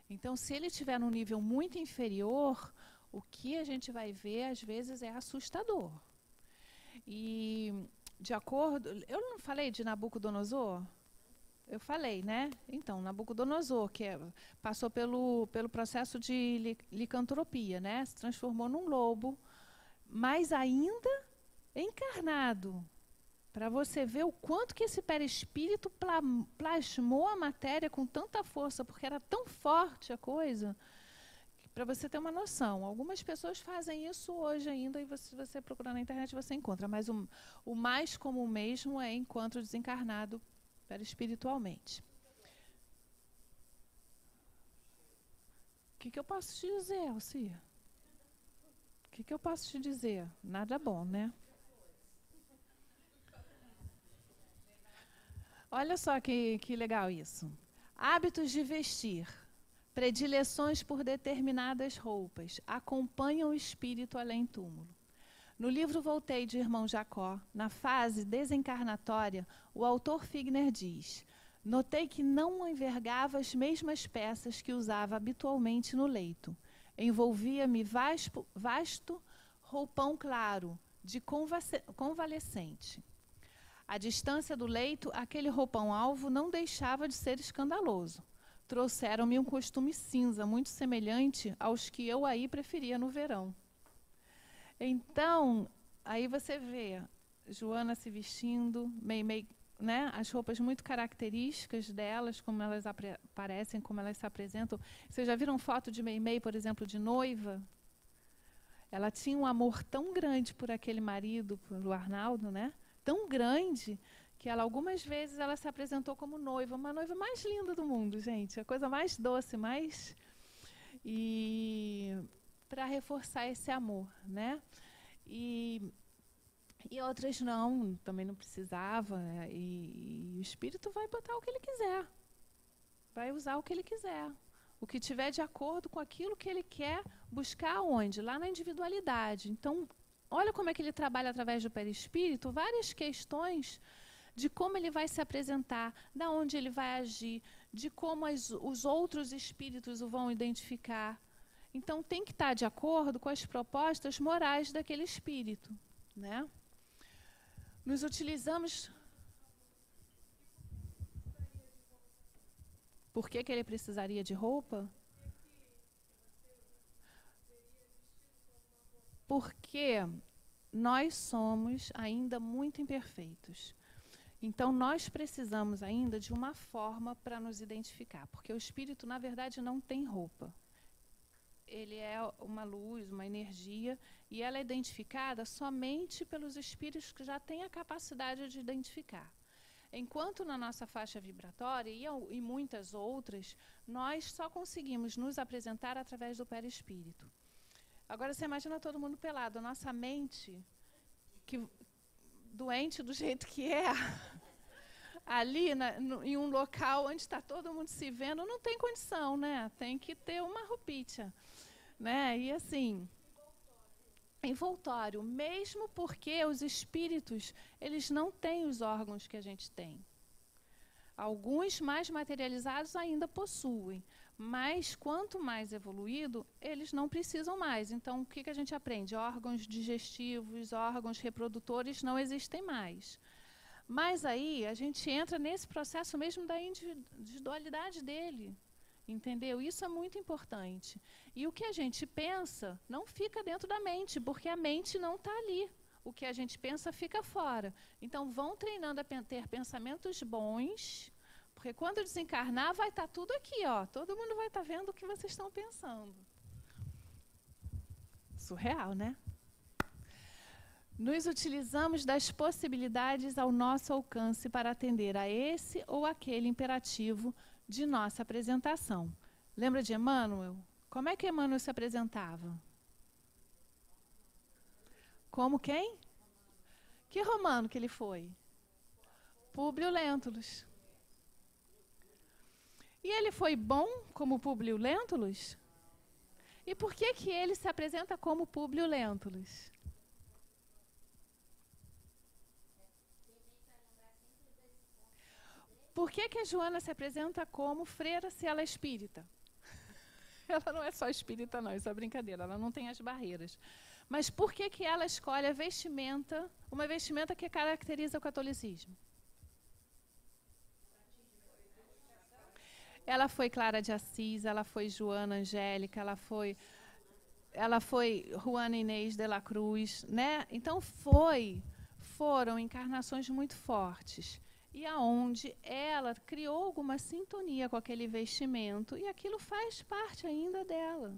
Então, se ele estiver num nível muito inferior, o que a gente vai ver, às vezes, é assustador. E, de acordo... Eu não falei de Nabucodonosor? Eu falei, né? Então, Nabucodonosor, que passou pelo processo de licantropia, né? Se transformou num lobo, mas ainda encarnado. Para você ver o quanto que esse perispírito plasmou a matéria com tanta força, porque era tão forte a coisa, para você ter uma noção. Algumas pessoas fazem isso hoje ainda, e se você procurar na internet você encontra, mas o mais comum mesmo é encontro desencarnado perispiritualmente. O que eu posso te dizer, Alcia? O que eu posso te dizer? Nada bom, né? Olha só que legal isso. Hábitos de vestir, predileções por determinadas roupas, acompanham o espírito além-túmulo. No livro Voltei de Irmão Jacó, na fase desencarnatória, o autor Figner diz: notei que não envergava as mesmas peças que usava habitualmente no leito. Envolvia-me vasto roupão claro, de convalescente. À distância do leito, aquele roupão-alvo não deixava de ser escandaloso. Trouxeram-me um costume cinza, muito semelhante aos que eu aí preferia no verão. Então, aí você vê Joana se vestindo, Meimei, né, as roupas muito características delas, como elas aparecem, como elas se apresentam. Vocês já viram foto de Meimei, por exemplo, de noiva? Ela tinha um amor tão grande por aquele marido, pelo Arnaldo, né? Tão grande que ela algumas vezes ela se apresentou como noiva, uma noiva mais linda do mundo, gente, a coisa mais doce, mais para reforçar esse amor, né? E outras não, também não precisava, e o espírito vai botar o que ele quiser, vai usar o que ele quiser, o que tiver de acordo com aquilo que ele quer buscar onde? Lá na individualidade. Então, olha como é que ele trabalha através do perispírito, várias questões de como ele vai se apresentar, de onde ele vai agir, de como os outros espíritos o vão identificar. Então, tem que estar de acordo com as propostas morais daquele espírito, né? Nos utilizamos... Por que ele precisaria de roupa? Porque nós somos ainda muito imperfeitos. Então, nós precisamos ainda de uma forma para nos identificar, porque o espírito, na verdade, não tem roupa. Ele é uma luz, uma energia, e ela é identificada somente pelos espíritos que já têm a capacidade de identificar. Enquanto na nossa faixa vibratória e muitas outras, nós só conseguimos nos apresentar através do perispírito. Agora, você imagina todo mundo pelado. A nossa mente, doente do jeito que é, ali em um local onde está todo mundo se vendo, não tem condição, né? Tem que ter uma roupinha, né? E assim, envoltório, mesmo porque os espíritos, eles não têm os órgãos que a gente tem. Alguns mais materializados ainda possuem, mas quanto mais evoluído, eles não precisam mais. Então, o que a gente aprende? Órgãos digestivos, órgãos reprodutores não existem mais. Mas aí a gente entra nesse processo mesmo da individualidade dele, entendeu? Isso é muito importante. E o que a gente pensa não fica dentro da mente, porque a mente não está ali. O que a gente pensa fica fora. Então, vão treinando a ter pensamentos bons, porque quando desencarnar vai estar tudo aqui, ó. Todo mundo vai estar vendo o que vocês estão pensando. Surreal, né? Nos utilizamos das possibilidades ao nosso alcance para atender a esse ou aquele imperativo de nossa apresentação. Lembra de Emmanuel? Como é que Emmanuel se apresentava? Como quem? Que romano que ele foi? Públio Lentulus. E ele foi bom como Públio Lentulus? E por que que ele se apresenta como Públio Lentulus? Por que que a Joana se apresenta como freira se ela é espírita? Ela não é só espírita não, isso é brincadeira, ela não tem as barreiras. Mas por que que ela escolhe a vestimenta, uma vestimenta que caracteriza o catolicismo? Ela foi Clara de Assis, ela foi Joana Angélica, ela foi Juana Inês de la Cruz, né? Então foram encarnações muito fortes. E aonde ela criou alguma sintonia com aquele vestimento, e aquilo faz parte ainda dela.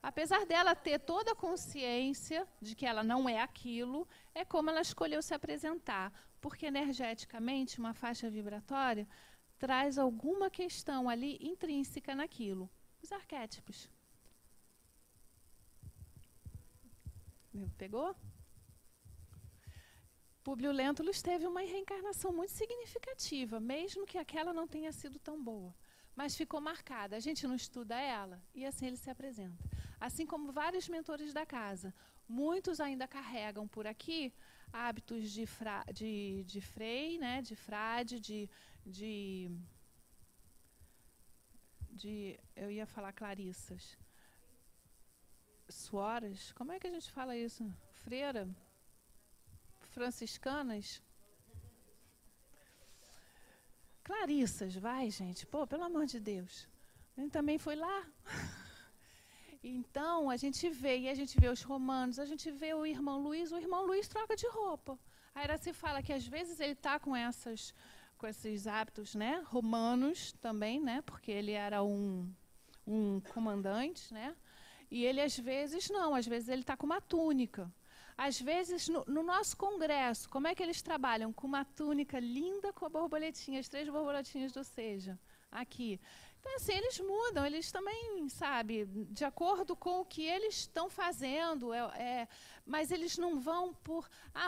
Apesar dela ter toda a consciência de que ela não é aquilo, é como ela escolheu se apresentar, porque energeticamente uma faixa vibratória traz alguma questão ali intrínseca naquilo. Os arquétipos. Pegou? Públio Lentulus teve uma reencarnação muito significativa, mesmo que aquela não tenha sido tão boa. Mas ficou marcada. A gente não estuda ela e assim ele se apresenta. Assim como vários mentores da casa. Muitos ainda carregam por aqui hábitos de frei, né, de frade, eu ia falar clarissas. Suoras? Como é que a gente fala isso? Freira? Franciscanas? Clarissas, vai, gente. Pô, pelo amor de Deus. A gente também foi lá. Então, a gente vê os romanos, a gente vê o irmão Luís troca de roupa. A Iraci fala que às vezes ele está com esses hábitos, né, romanos também, né, porque ele era um comandante, né, e ele às vezes ele está com uma túnica. Às vezes, no nosso congresso, como é que eles trabalham? Com uma túnica linda com a borboletinha, as 3 borboletinhas do Seja, aqui. Então, assim, eles mudam, eles também, sabe, de acordo com o que eles estão fazendo, mas eles não vão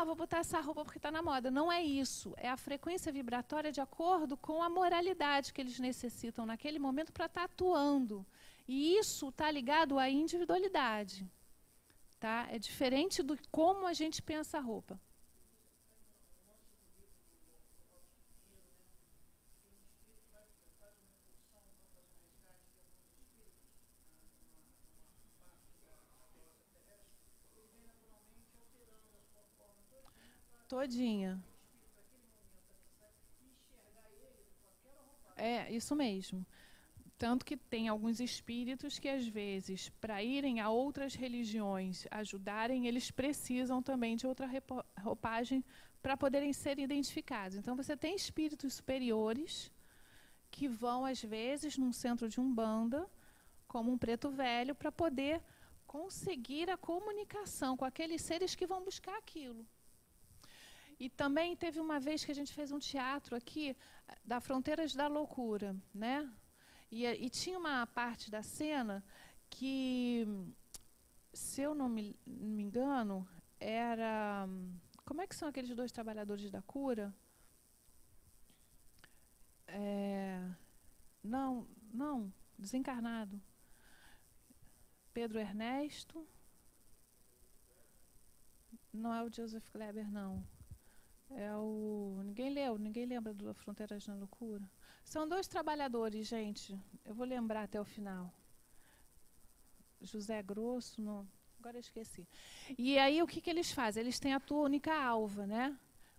vou botar essa roupa porque está na moda. Não é isso, é a frequência vibratória de acordo com a moralidade que eles necessitam naquele momento para estar atuando. E isso está ligado à individualidade. Tá? É diferente do como a gente pensa a roupa. Todinha. É, isso mesmo. Tanto que tem alguns espíritos que, às vezes, para irem a outras religiões ajudarem, eles precisam também de outra roupagem para poderem ser identificados. Então, você tem espíritos superiores que vão, às vezes, num centro de umbanda, como um preto velho, para poder conseguir a comunicação com aqueles seres que vão buscar aquilo. E também teve uma vez que a gente fez um teatro aqui, da Fronteiras da Loucura, né? E tinha uma parte da cena que, se eu não me engano, era... Como é que são aqueles 2 trabalhadores da cura? Não, desencarnado. Pedro Ernesto. Não é o Joseph Kleber, não. É o... Ninguém lembra do Fronteiras da Loucura? São 2 trabalhadores, gente. Eu vou lembrar até o final. José Grosso, não. Agora eu esqueci. E aí o que eles fazem? Eles têm a túnica alva, né?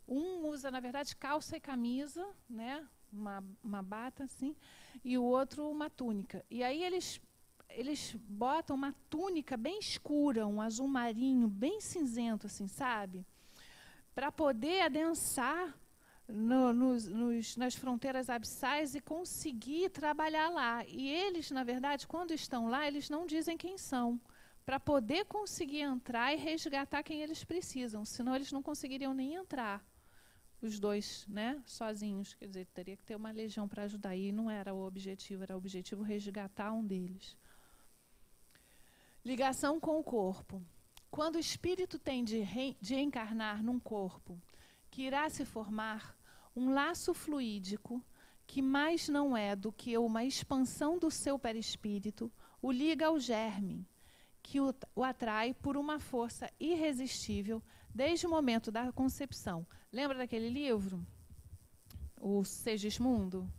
Um usa, na verdade, calça e camisa, né? Uma bata, assim, e o outro uma túnica. E aí eles botam uma túnica bem escura, um azul marinho, bem cinzento, assim, sabe? Para poder adensar nas fronteiras abissais e conseguir trabalhar lá. E eles, na verdade, quando estão lá, eles não dizem quem são, para poder conseguir entrar e resgatar quem eles precisam, senão eles não conseguiriam nem entrar, os dois, né, sozinhos. Quer dizer, teria que ter uma legião para ajudar, e não era o objetivo, era o objetivo resgatar um deles. Ligação com o corpo. Quando o espírito tem de encarnar num corpo que irá se formar, um laço fluídico, que mais não é do que uma expansão do seu perispírito, o liga ao germe, que o atrai por uma força irresistível desde o momento da concepção. Lembra daquele livro? O Segismundo?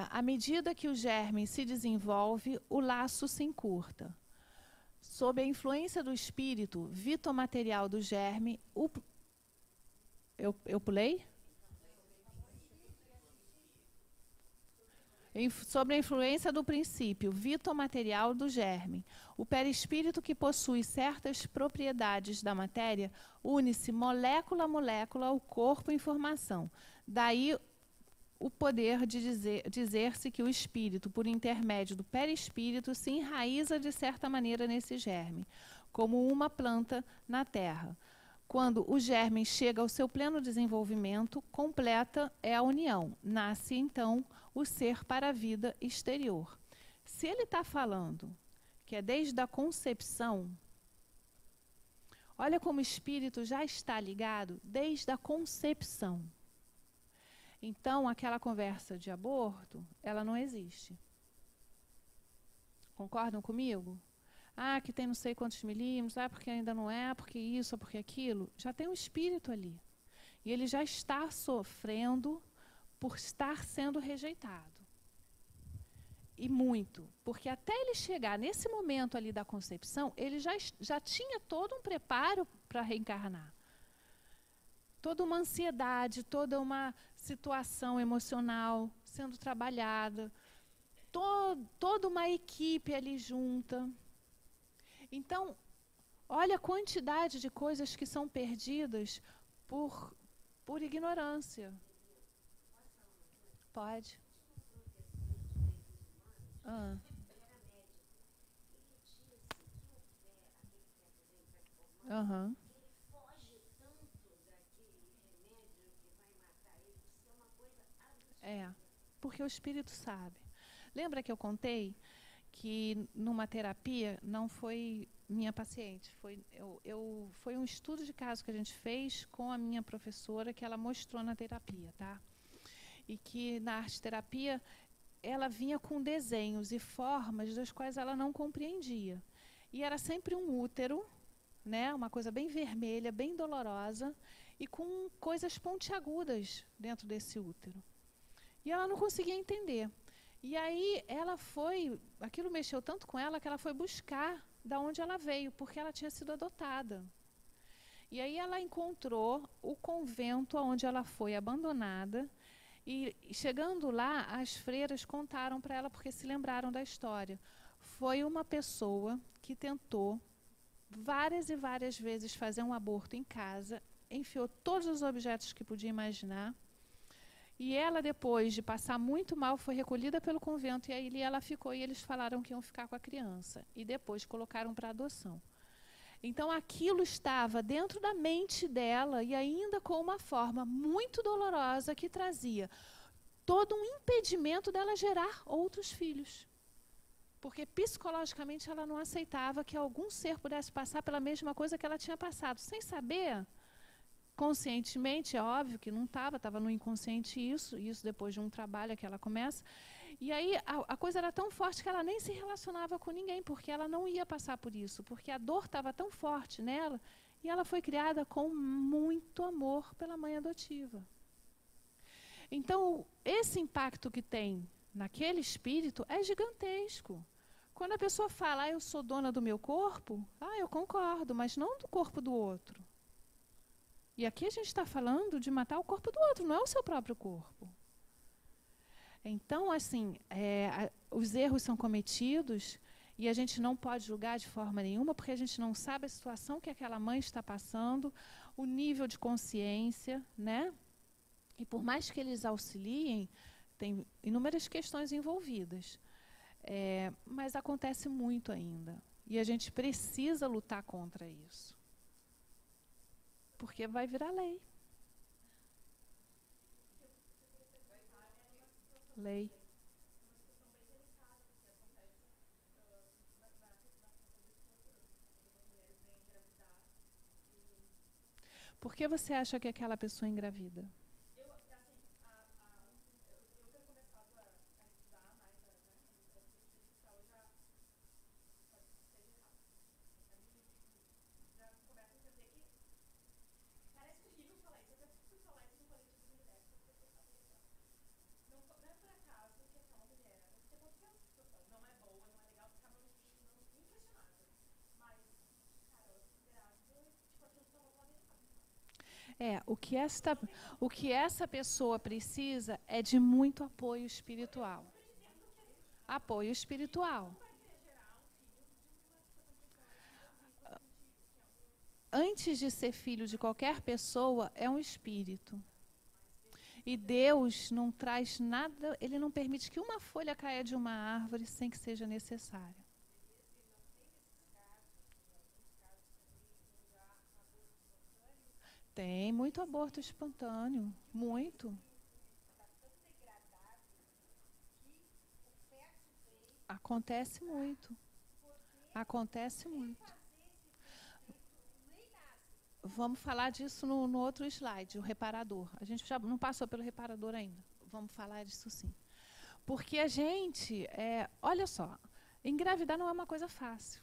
À medida que o germe se desenvolve, o laço se encurta. Sob a influência do espírito vitomaterial do germe, eu pulei? Sobre a influência do princípio vitomaterial do germe, o perispírito, que possui certas propriedades da matéria, une-se molécula a molécula ao corpo em formação. Daí o poder de dizer-se que o espírito, por intermédio do perispírito, se enraiza de certa maneira nesse germe, como uma planta na terra. Quando o germe chega ao seu pleno desenvolvimento, completa é a união. Nasce, então, o ser para a vida exterior. Se ele está falando que é desde a concepção, olha como o espírito já está ligado desde a concepção. Então, aquela conversa de aborto, ela não existe. Concordam comigo? Ah, que tem não sei quantos milímetros, ah, porque ainda não é, porque isso, porque aquilo. Já tem um espírito ali. E ele já está sofrendo por estar sendo rejeitado. E muito. Porque até ele chegar nesse momento ali da concepção, ele já tinha todo um preparo para reencarnar. Toda uma ansiedade, toda uma situação emocional sendo trabalhada. Toda uma equipe ali junta. Então, olha a quantidade de coisas que são perdidas por ignorância. Pode. Aham. Porque o espírito sabe. Lembra que eu contei que numa terapia, não foi minha paciente, foi um estudo de caso que a gente fez com a minha professora, que ela mostrou na terapia, tá? E que na arte-terapia ela vinha com desenhos e formas das quais ela não compreendia. E era sempre um útero, né? Uma coisa bem vermelha, bem dolorosa, e com coisas pontiagudas dentro desse útero. E ela não conseguia entender. E aí aquilo mexeu tanto com ela que ela foi buscar da onde ela veio, porque ela tinha sido adotada. E aí ela encontrou o convento onde ela foi abandonada, e chegando lá, as freiras contaram para ela, porque se lembraram da história. Foi uma pessoa que tentou várias e várias vezes fazer um aborto em casa, enfiou todos os objetos que podia imaginar. E ela, depois de passar muito mal, foi recolhida pelo convento, e aí ela ficou, e eles falaram que iam ficar com a criança. E depois colocaram para adoção. Então, aquilo estava dentro da mente dela, e ainda com uma forma muito dolorosa, que trazia todo um impedimento dela gerar outros filhos. Porque, psicologicamente, ela não aceitava que algum ser pudesse passar pela mesma coisa que ela tinha passado, sem saber. Conscientemente, é óbvio que não estava no inconsciente isso depois de um trabalho que ela começa. E aí a coisa era tão forte que ela nem se relacionava com ninguém, porque ela não ia passar por isso, porque a dor estava tão forte nela, e ela foi criada com muito amor pela mãe adotiva. Então, esse impacto que tem naquele espírito é gigantesco. Quando a pessoa fala, eu sou dona do meu corpo, eu concordo, mas não do corpo do outro. E aqui a gente está falando de matar o corpo do outro, não é o seu próprio corpo. Então, assim, os erros são cometidos e a gente não pode julgar de forma nenhuma, porque a gente não sabe a situação que aquela mãe está passando, o nível de consciência, né? E por mais que eles auxiliem, tem inúmeras questões envolvidas. Mas acontece muito ainda. E a gente precisa lutar contra isso. Porque vai virar lei. Lei. Por que você acha que aquela pessoa engravida? O que essa pessoa precisa é de muito apoio espiritual. Apoio espiritual. Antes de ser filho de qualquer pessoa, é um espírito. E Deus não traz nada, Ele não permite que uma folha caia de uma árvore sem que seja necessário. Tem muito aborto espontâneo, muito. Acontece muito. Acontece muito. Vamos falar disso no outro slide, o reparador. A gente já não passou pelo reparador ainda. Vamos falar disso sim. Porque a gente, olha só, engravidar não é uma coisa fácil.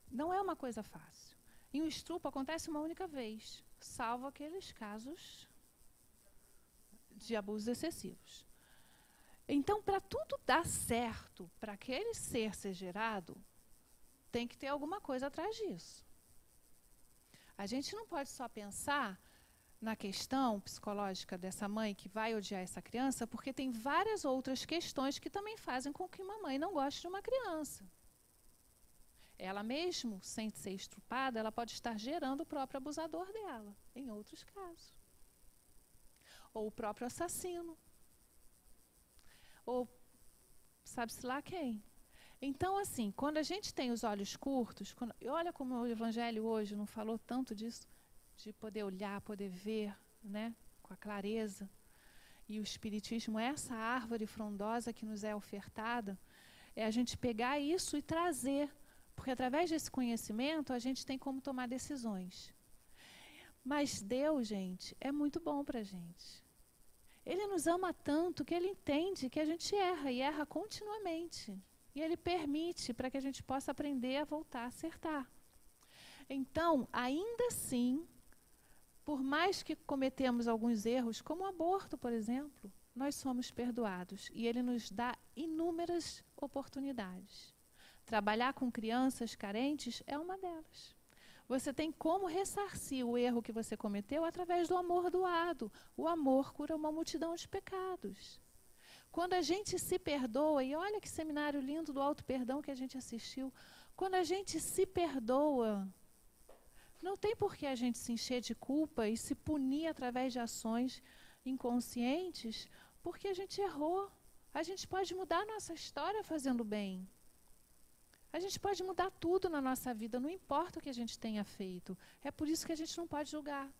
Não é uma coisa fácil. E o estupro acontece uma única vez, salvo aqueles casos de abusos excessivos. Então, para tudo dar certo, para aquele ser gerado, tem que ter alguma coisa atrás disso. A gente não pode só pensar na questão psicológica dessa mãe que vai odiar essa criança, porque tem várias outras questões que também fazem com que uma mãe não goste de uma criança. Ela mesmo, sem ser estrupada, ela pode estar gerando o próprio abusador dela, em outros casos. Ou o próprio assassino. Ou sabe-se lá quem. Então, assim, quando a gente tem os olhos curtos, olha como o Evangelho hoje não falou tanto disso, de poder olhar, poder ver, né, com a clareza. E o Espiritismo é essa árvore frondosa que nos é ofertada, é a gente pegar isso e trazer, porque através desse conhecimento a gente tem como tomar decisões. Mas Deus, gente, é muito bom para a gente. Ele nos ama tanto que Ele entende que a gente erra, e erra continuamente. E Ele permite para que a gente possa aprender a voltar a acertar. Então, ainda assim, por mais que cometemos alguns erros, como o aborto, por exemplo, nós somos perdoados. E Ele nos dá inúmeras oportunidades. Trabalhar com crianças carentes é uma delas. Você tem como ressarcir o erro que você cometeu através do amor doado. O amor cura uma multidão de pecados. Quando a gente se perdoa, e olha que seminário lindo do auto-perdão que a gente assistiu, quando a gente se perdoa, não tem por que a gente se encher de culpa e se punir através de ações inconscientes, porque a gente errou. A gente pode mudar a nossa história fazendo bem. A gente pode mudar tudo na nossa vida, não importa o que a gente tenha feito. É por isso que a gente não pode julgar.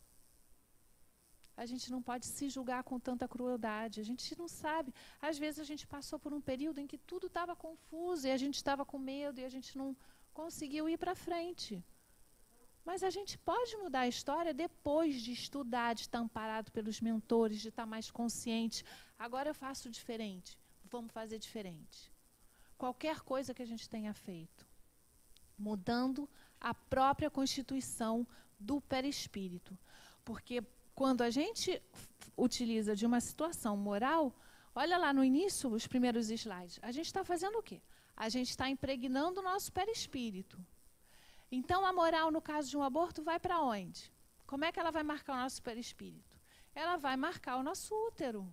A gente não pode se julgar com tanta crueldade. A gente não sabe. Às vezes a gente passou por um período em que tudo estava confuso e a gente estava com medo e a gente não conseguiu ir para frente. Mas a gente pode mudar a história depois de estudar, de estar amparado pelos mentores, de estar mais consciente. Agora eu faço diferente. Vamos fazer diferente. Qualquer coisa que a gente tenha feito, mudando a própria constituição do perispírito. Porque quando a gente utiliza de uma situação moral, olha lá no início, os primeiros slides, a gente está fazendo o quê? A gente está impregnando o nosso perispírito. Então, a moral, no caso de um aborto, vai para onde? Como é que ela vai marcar o nosso perispírito? Ela vai marcar o nosso útero.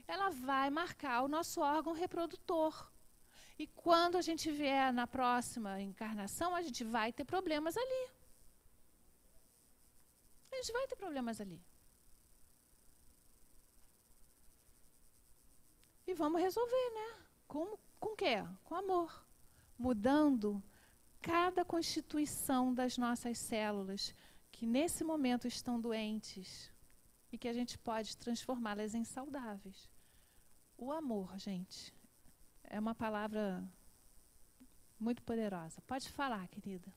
Ela vai marcar o nosso órgão reprodutor. E quando a gente vier na próxima encarnação, a gente vai ter problemas ali. A gente vai ter problemas ali. E vamos resolver, né? Com o quê? Com amor. Mudando cada constituição das nossas células, que nesse momento estão doentes, e que a gente pode transformá-las em saudáveis. O amor, gente, é uma palavra muito poderosa. Pode falar, querida.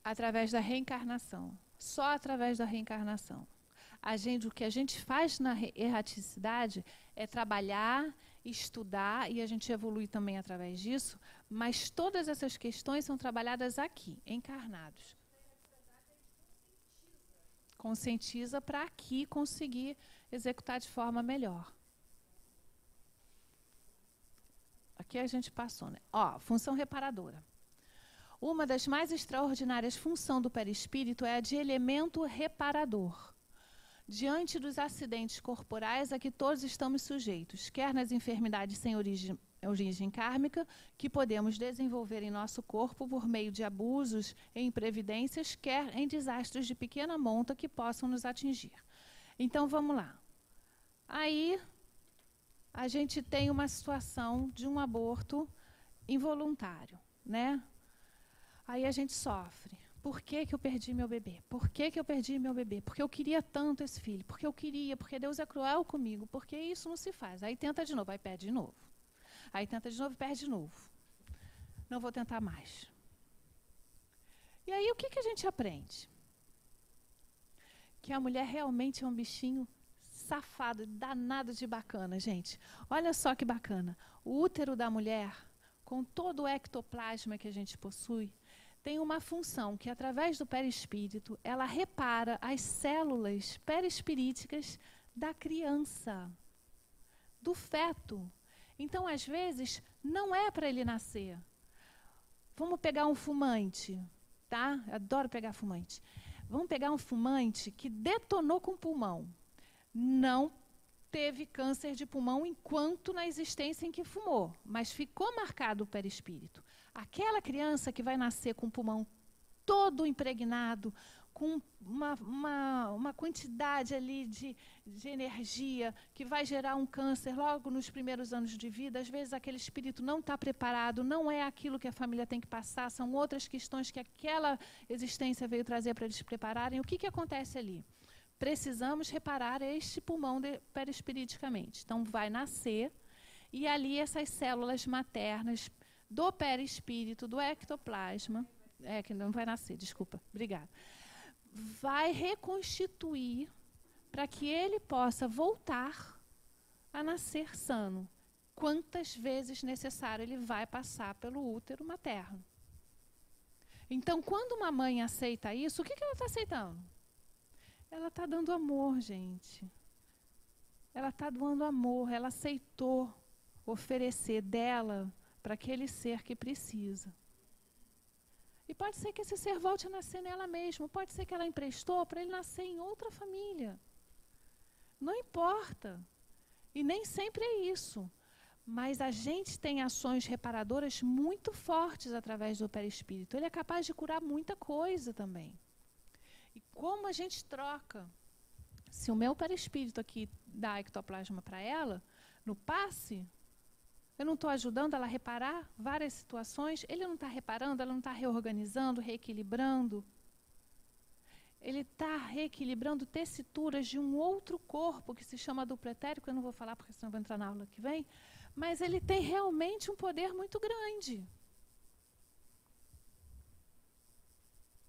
Através da reencarnação. Só através da reencarnação. O que a gente faz na erraticidade é trabalhar, estudar, e a gente evolui também através disso, mas todas essas questões são trabalhadas aqui, encarnados. Conscientiza para aqui conseguir executar de forma melhor. Aqui a gente passou, né? Ó, função reparadora. Uma das mais extraordinárias funções do perispírito é a de elemento reparador. Diante dos acidentes corporais a que todos estamos sujeitos, quer nas enfermidades sem origem kármica, que podemos desenvolver em nosso corpo por meio de abusos e imprevidências, quer em desastres de pequena monta que possam nos atingir. Então, vamos lá. Aí, a gente tem uma situação de um aborto involuntário, né? Aí a gente sofre. Por que eu perdi meu bebê? Por que eu perdi meu bebê? Porque eu queria tanto esse filho. Porque eu queria, porque Deus é cruel comigo. Porque isso não se faz. Aí tenta de novo, aí perde de novo. Aí tenta de novo e perde de novo. Não vou tentar mais. E aí o que a gente aprende? Que a mulher realmente é um bichinho safado, danado de bacana, gente. Olha só que bacana. O útero da mulher, com todo o ectoplasma que a gente possui, tem uma função que, através do perispírito, ela repara as células perispiríticas da criança, do feto. Então, às vezes, não é para ele nascer. Vamos pegar um fumante, tá? Eu adoro pegar fumante. Vamos pegar um fumante que detonou com o pulmão. Não teve câncer de pulmão enquanto na existência em que fumou, mas ficou marcado o perispírito. Aquela criança que vai nascer com o pulmão todo impregnado, com uma quantidade ali de energia, que vai gerar um câncer logo nos primeiros anos de vida, às vezes aquele espírito não está preparado, não é aquilo que a família tem que passar, são outras questões que aquela existência veio trazer para eles prepararem. O que acontece ali? Precisamos reparar este pulmão perispiriticamente. Então, vai nascer, e ali essas células maternas do perispírito, do ectoplasma, que não vai nascer, desculpa, obrigada, vai reconstituir para que ele possa voltar a nascer sano. Quantas vezes necessário ele vai passar pelo útero materno. Então, quando uma mãe aceita isso, o que ela está aceitando? Ela está dando amor, gente. Ela está doando amor, ela aceitou oferecer dela para aquele ser que precisa. E pode ser que esse ser volte a nascer nela mesma, pode ser que ela emprestou para ele nascer em outra família. Não importa. E nem sempre é isso. Mas a gente tem ações reparadoras muito fortes através do perispírito. Ele é capaz de curar muita coisa também. E como a gente troca? Se o meu perispírito aqui dá ectoplasma para ela, no passe, eu não estou ajudando ela a reparar várias situações, ele não está reparando, ela não está reorganizando, reequilibrando. Ele está reequilibrando tessituras de um outro corpo que se chama duplo etérico, eu não vou falar porque senão eu vou entrar na aula que vem, mas ele tem realmente um poder muito grande.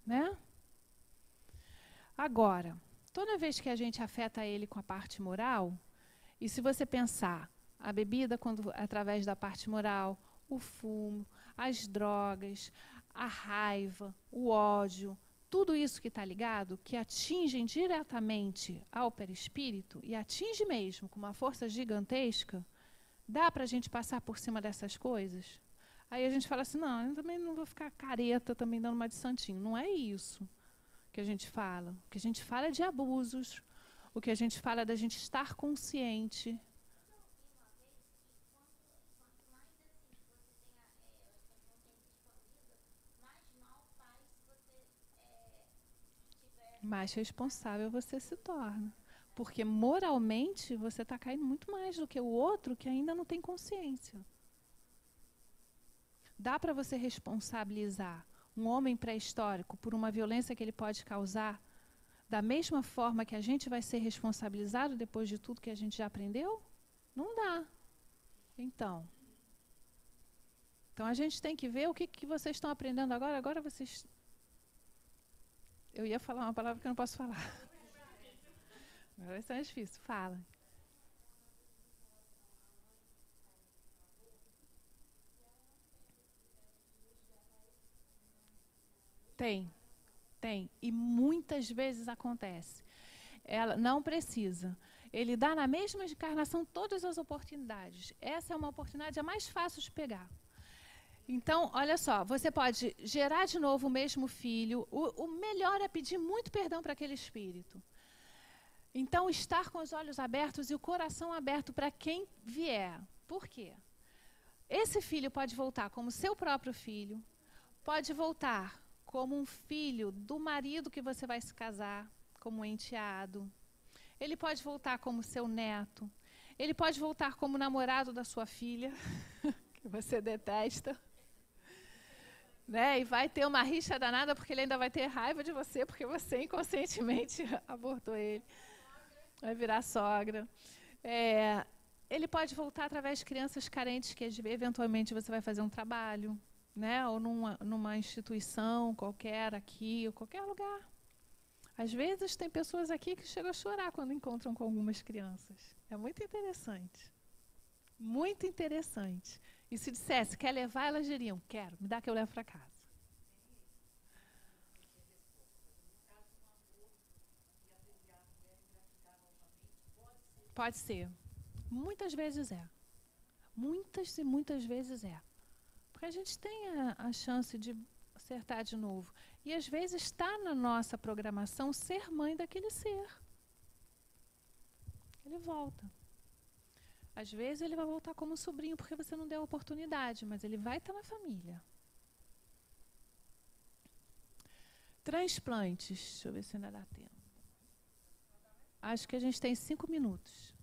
Né? Agora, toda vez que a gente afeta ele com a parte moral, e se você pensar, a bebida através da parte moral, o fumo, as drogas, a raiva, o ódio, tudo isso que está ligado, que atingem diretamente ao perispírito, e atinge mesmo com uma força gigantesca, dá para a gente passar por cima dessas coisas? Aí a gente fala assim, não, eu também não vou ficar careta também dando uma de santinho. Não é isso que a gente fala. O que a gente fala é de abusos, o que a gente fala é da gente estar consciente. mais responsável você se torna. Porque moralmente você está caindo muito mais do que o outro que ainda não tem consciência. Dá para você responsabilizar um homem pré-histórico por uma violência que ele pode causar da mesma forma que a gente vai ser responsabilizado depois de tudo que a gente já aprendeu? Não dá. Então a gente tem que ver o que vocês estão aprendendo agora. Agora vocês... Eu ia falar uma palavra que eu não posso falar. Agora isso é difícil. Fala. Tem. E muitas vezes acontece. Ela não precisa. Ele dá na mesma encarnação todas as oportunidades. Essa é uma oportunidade a mais fácil de pegar. Então, olha só, você pode gerar de novo o mesmo filho. O melhor é pedir muito perdão para aquele espírito. Então, estar com os olhos abertos e o coração aberto para quem vier. Por quê? Esse filho pode voltar como seu próprio filho, pode voltar como um filho do marido que você vai se casar, como um enteado. Ele pode voltar como seu neto. Ele pode voltar como namorado da sua filha, que você detesta. Né? E vai ter uma rixa danada porque ele ainda vai ter raiva de você, porque você inconscientemente abortou ele. Vai virar sogra. Ele pode voltar através de crianças carentes que eventualmente você vai fazer um trabalho, né? Ou numa instituição qualquer aqui, ou qualquer lugar. Às vezes tem pessoas aqui que chegam a chorar quando encontram com algumas crianças. É muito interessante. Muito interessante. E se dissesse, quer levar, elas diriam, quero, me dá que eu levo para casa. Pode ser. Muitas vezes é. Muitas e muitas vezes é. Porque a gente tem a chance de acertar de novo. E às vezes está na nossa programação ser mãe daquele ser. Ele volta. Às vezes ele vai voltar como sobrinho porque você não deu a oportunidade, mas ele vai estar na família. Transplantes. Deixa eu ver se ainda dá tempo. Acho que a gente tem 5 minutos.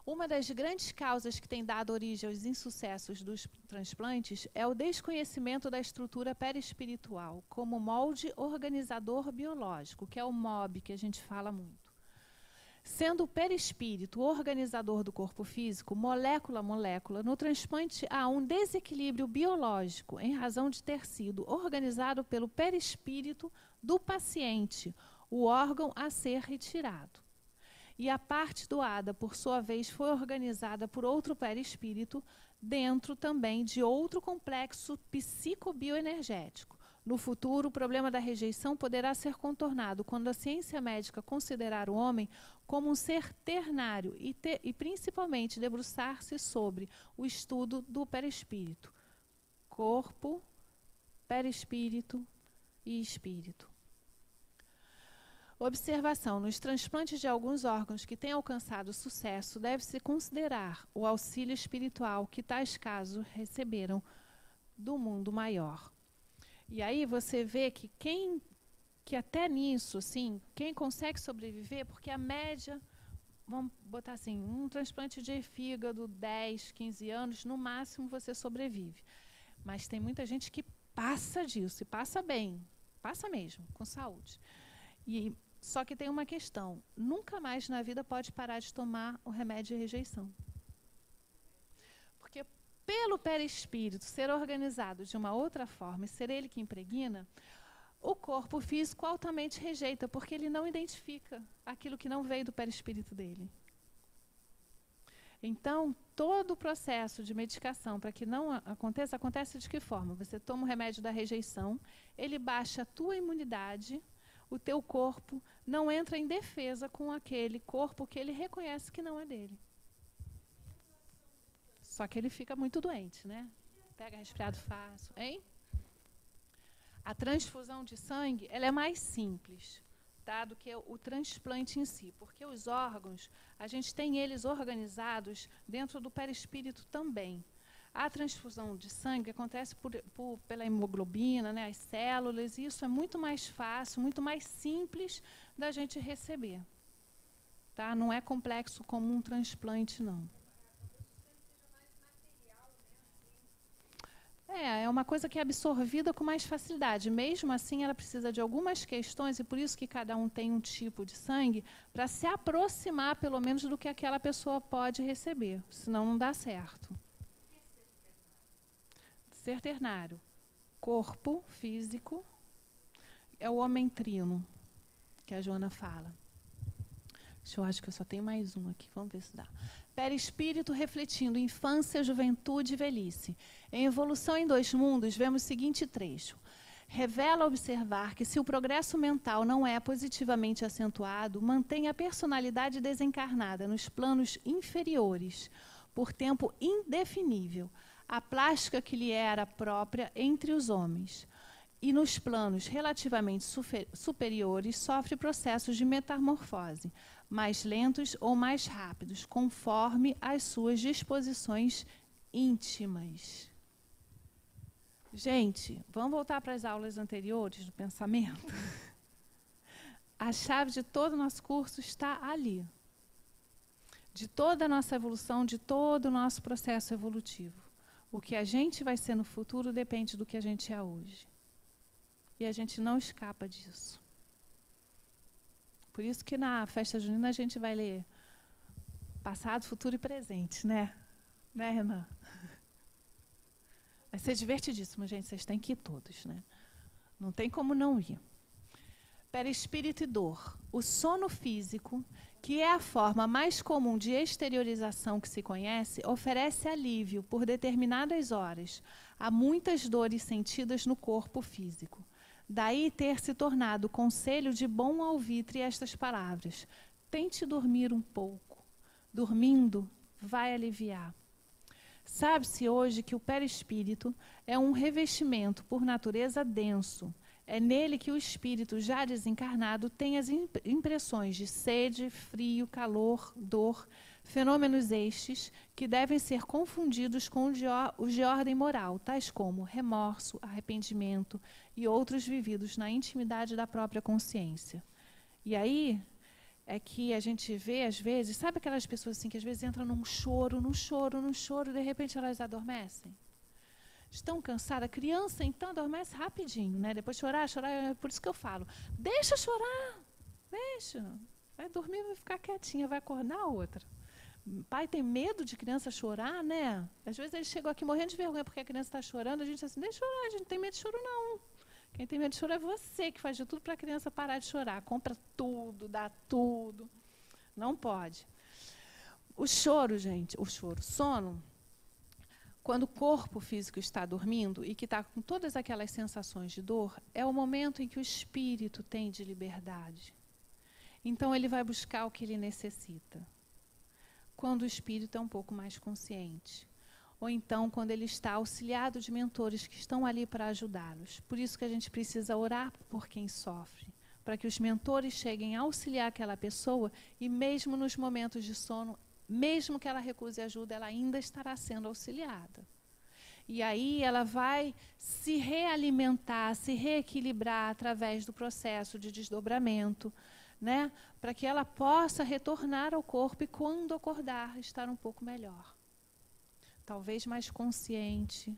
Uma das grandes causas que tem dado origem aos insucessos dos transplantes é o desconhecimento da estrutura perispiritual, como molde organizador biológico, que é o MOB, que a gente fala muito. Sendo o perispírito o organizador do corpo físico, molécula a molécula, no transplante há um desequilíbrio biológico em razão de ter sido organizado pelo perispírito do paciente, o órgão a ser retirado. E a parte doada, por sua vez, foi organizada por outro perispírito, dentro também de outro complexo psicobioenergético. No futuro, o problema da rejeição poderá ser contornado quando a ciência médica considerar o homem como um ser ternário e principalmente debruçar-se sobre o estudo do perispírito. Corpo, perispírito e espírito. Observação: nos transplantes de alguns órgãos que têm alcançado sucesso, deve-se considerar o auxílio espiritual que tais casos receberam do mundo maior. E aí você vê que até nisso, assim, quem consegue sobreviver, porque a média, vamos botar assim, um transplante de fígado, 10, 15 anos, no máximo você sobrevive. Mas tem muita gente que passa disso, e passa bem, passa mesmo, com saúde. Só que tem uma questão, nunca mais na vida pode parar de tomar o remédio de rejeição. Porque pelo perispírito ser organizado de uma outra forma e ser ele que impregna, o corpo físico altamente rejeita, porque ele não identifica aquilo que não veio do perispírito dele. Então, todo o processo de medicação para que não aconteça, acontece de que forma? Você toma o remédio da rejeição, ele baixa a tua imunidade, o teu corpo não entra em defesa com aquele corpo que ele reconhece que não é dele. Só que ele fica muito doente, né? Pega resfriado fácil, hein? A transfusão de sangue, ela é mais simples, tá, do que o transplante em si, porque os órgãos, a gente tem eles organizados dentro do perispírito também. a transfusão de sangue acontece pela hemoglobina, né, as células, e isso é muito mais fácil, muito mais simples da gente receber. Tá? Não é complexo como um transplante, não. É uma coisa que é absorvida com mais facilidade. Mesmo assim, ela precisa de algumas questões, e por isso que cada um tem um tipo de sangue, para se aproximar, pelo menos, do que aquela pessoa pode receber. Senão, não dá certo. Ser ternário. Corpo físico é o homem trino, que a Joana fala. Eu acho que eu só tenho mais um aqui, vamos ver se dá. Perispírito refletindo infância, juventude e velhice. Em Evolução em Dois Mundos, vemos o seguinte trecho. Revela observar que, se o progresso mental não é positivamente acentuado, mantém a personalidade desencarnada nos planos inferiores, por tempo indefinível, a plástica que lhe era própria entre os homens. E nos planos relativamente superiores sofre processos de metamorfose, mais lentos ou mais rápidos, conforme as suas disposições íntimas. Gente, vamos voltar para as aulas anteriores do pensamento? A chave de todo o nosso curso está ali. De toda a nossa evolução, de todo o nosso processo evolutivo. O que a gente vai ser no futuro depende do que a gente é hoje. E a gente não escapa disso. Por isso que na festa junina a gente vai ler passado, futuro e presente, né? Né, Renan? Vai ser divertidíssimo, gente. Vocês têm que ir todos, né? Não tem como não ir. Perispírito e dor. O sono físico, que é a forma mais comum de exteriorização que se conhece, oferece alívio por determinadas horas a muitas dores sentidas no corpo físico. Daí ter se tornado conselho de bom alvitre estas palavras. Tente dormir um pouco. Dormindo, vai aliviar. Sabe-se hoje que o perispírito é um revestimento por natureza denso. É nele que o espírito já desencarnado tem as impressões de sede, frio, calor, dor, fenômenos estes que devem ser confundidos com os de ordem moral, tais como remorso, arrependimento e outros vividos na intimidade da própria consciência. E aí é que a gente vê, às vezes, sabe aquelas pessoas assim que às vezes entram num choro, e de repente elas adormecem? Estão cansadas. A criança, então, adormece rapidinho, né? Depois chorar, é por isso que eu falo. Deixa chorar, deixa. Vai dormir, vai ficar quietinha, vai acordar a outra. Pai tem medo de criança chorar, né? Às vezes eles chegam aqui morrendo de vergonha porque a criança está chorando, a gente diz assim, deixa chorar, a gente não tem medo de choro, não. Quem tem medo de choro é você, que faz de tudo para a criança parar de chorar. Compra tudo, dá tudo. Não pode. O choro, gente, sono, quando o corpo físico está dormindo e que está com todas aquelas sensações de dor, é o momento em que o espírito tem de liberdade. Então, ele vai buscar o que ele necessita. Quando o espírito é um pouco mais consciente. Ou então, quando ele está auxiliado de mentores que estão ali para ajudá-los. Por isso que a gente precisa orar por quem sofre. Para que os mentores cheguem a auxiliar aquela pessoa e mesmo nos momentos de sono, mesmo que ela recuse ajuda, ela ainda estará sendo auxiliada. E aí ela vai se realimentar, se reequilibrar através do processo de desdobramento, né? Para que ela possa retornar ao corpo e, quando acordar, estar um pouco melhor. Talvez mais consciente,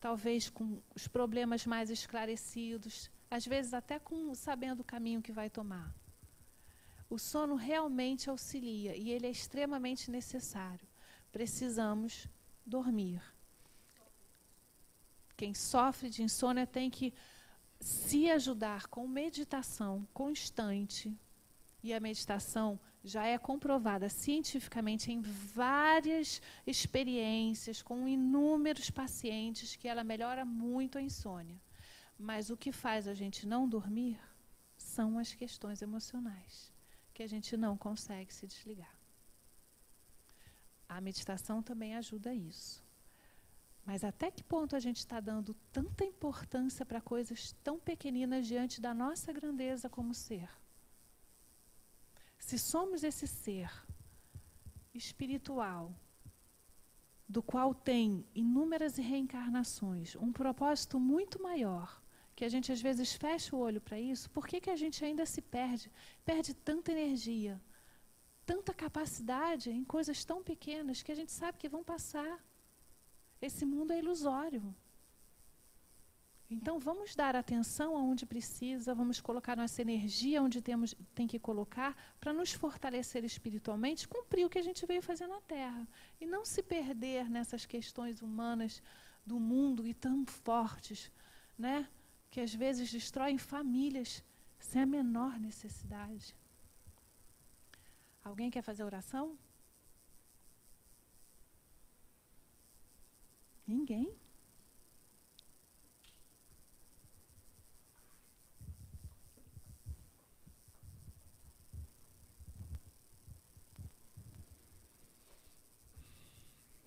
talvez com os problemas mais esclarecidos, às vezes até sabendo o caminho que vai tomar. O sono realmente auxilia e ele é extremamente necessário. Precisamos dormir. Quem sofre de insônia tem que se ajudar com meditação constante. E a meditação já é comprovada cientificamente em várias experiências, com inúmeros pacientes, que ela melhora muito a insônia. Mas o que faz a gente não dormir são as questões emocionais, que a gente não consegue se desligar. A meditação também ajuda a isso. Mas até que ponto a gente está dando tanta importância para coisas tão pequeninas diante da nossa grandeza como ser? Se somos esse ser espiritual, do qual tem inúmeras reencarnações, um propósito muito maior, que a gente às vezes fecha o olho para isso, por que a gente ainda se perde? Perde tanta energia, tanta capacidade em coisas tão pequenas que a gente sabe que vão passar. Esse mundo é ilusório. Então vamos dar atenção aonde precisa, vamos colocar nossa energia onde tem que colocar para nos fortalecer espiritualmente, cumprir o que a gente veio fazer na Terra. E não se perder nessas questões humanas do mundo e tão fortes, né? Que às vezes destroem famílias sem a menor necessidade. Alguém quer fazer oração? Ninguém?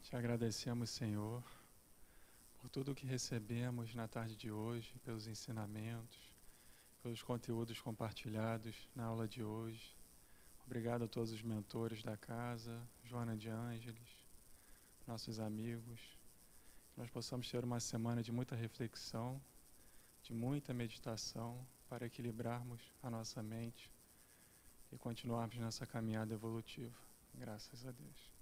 Te agradecemos, Senhor, por tudo que recebemos na tarde de hoje, pelos ensinamentos, pelos conteúdos compartilhados na aula de hoje. Obrigado a todos os mentores da casa, Joana de Ângeles, nossos amigos. Que nós possamos ter uma semana de muita reflexão, de muita meditação, para equilibrarmos a nossa mente e continuarmos nessa caminhada evolutiva. Graças a Deus.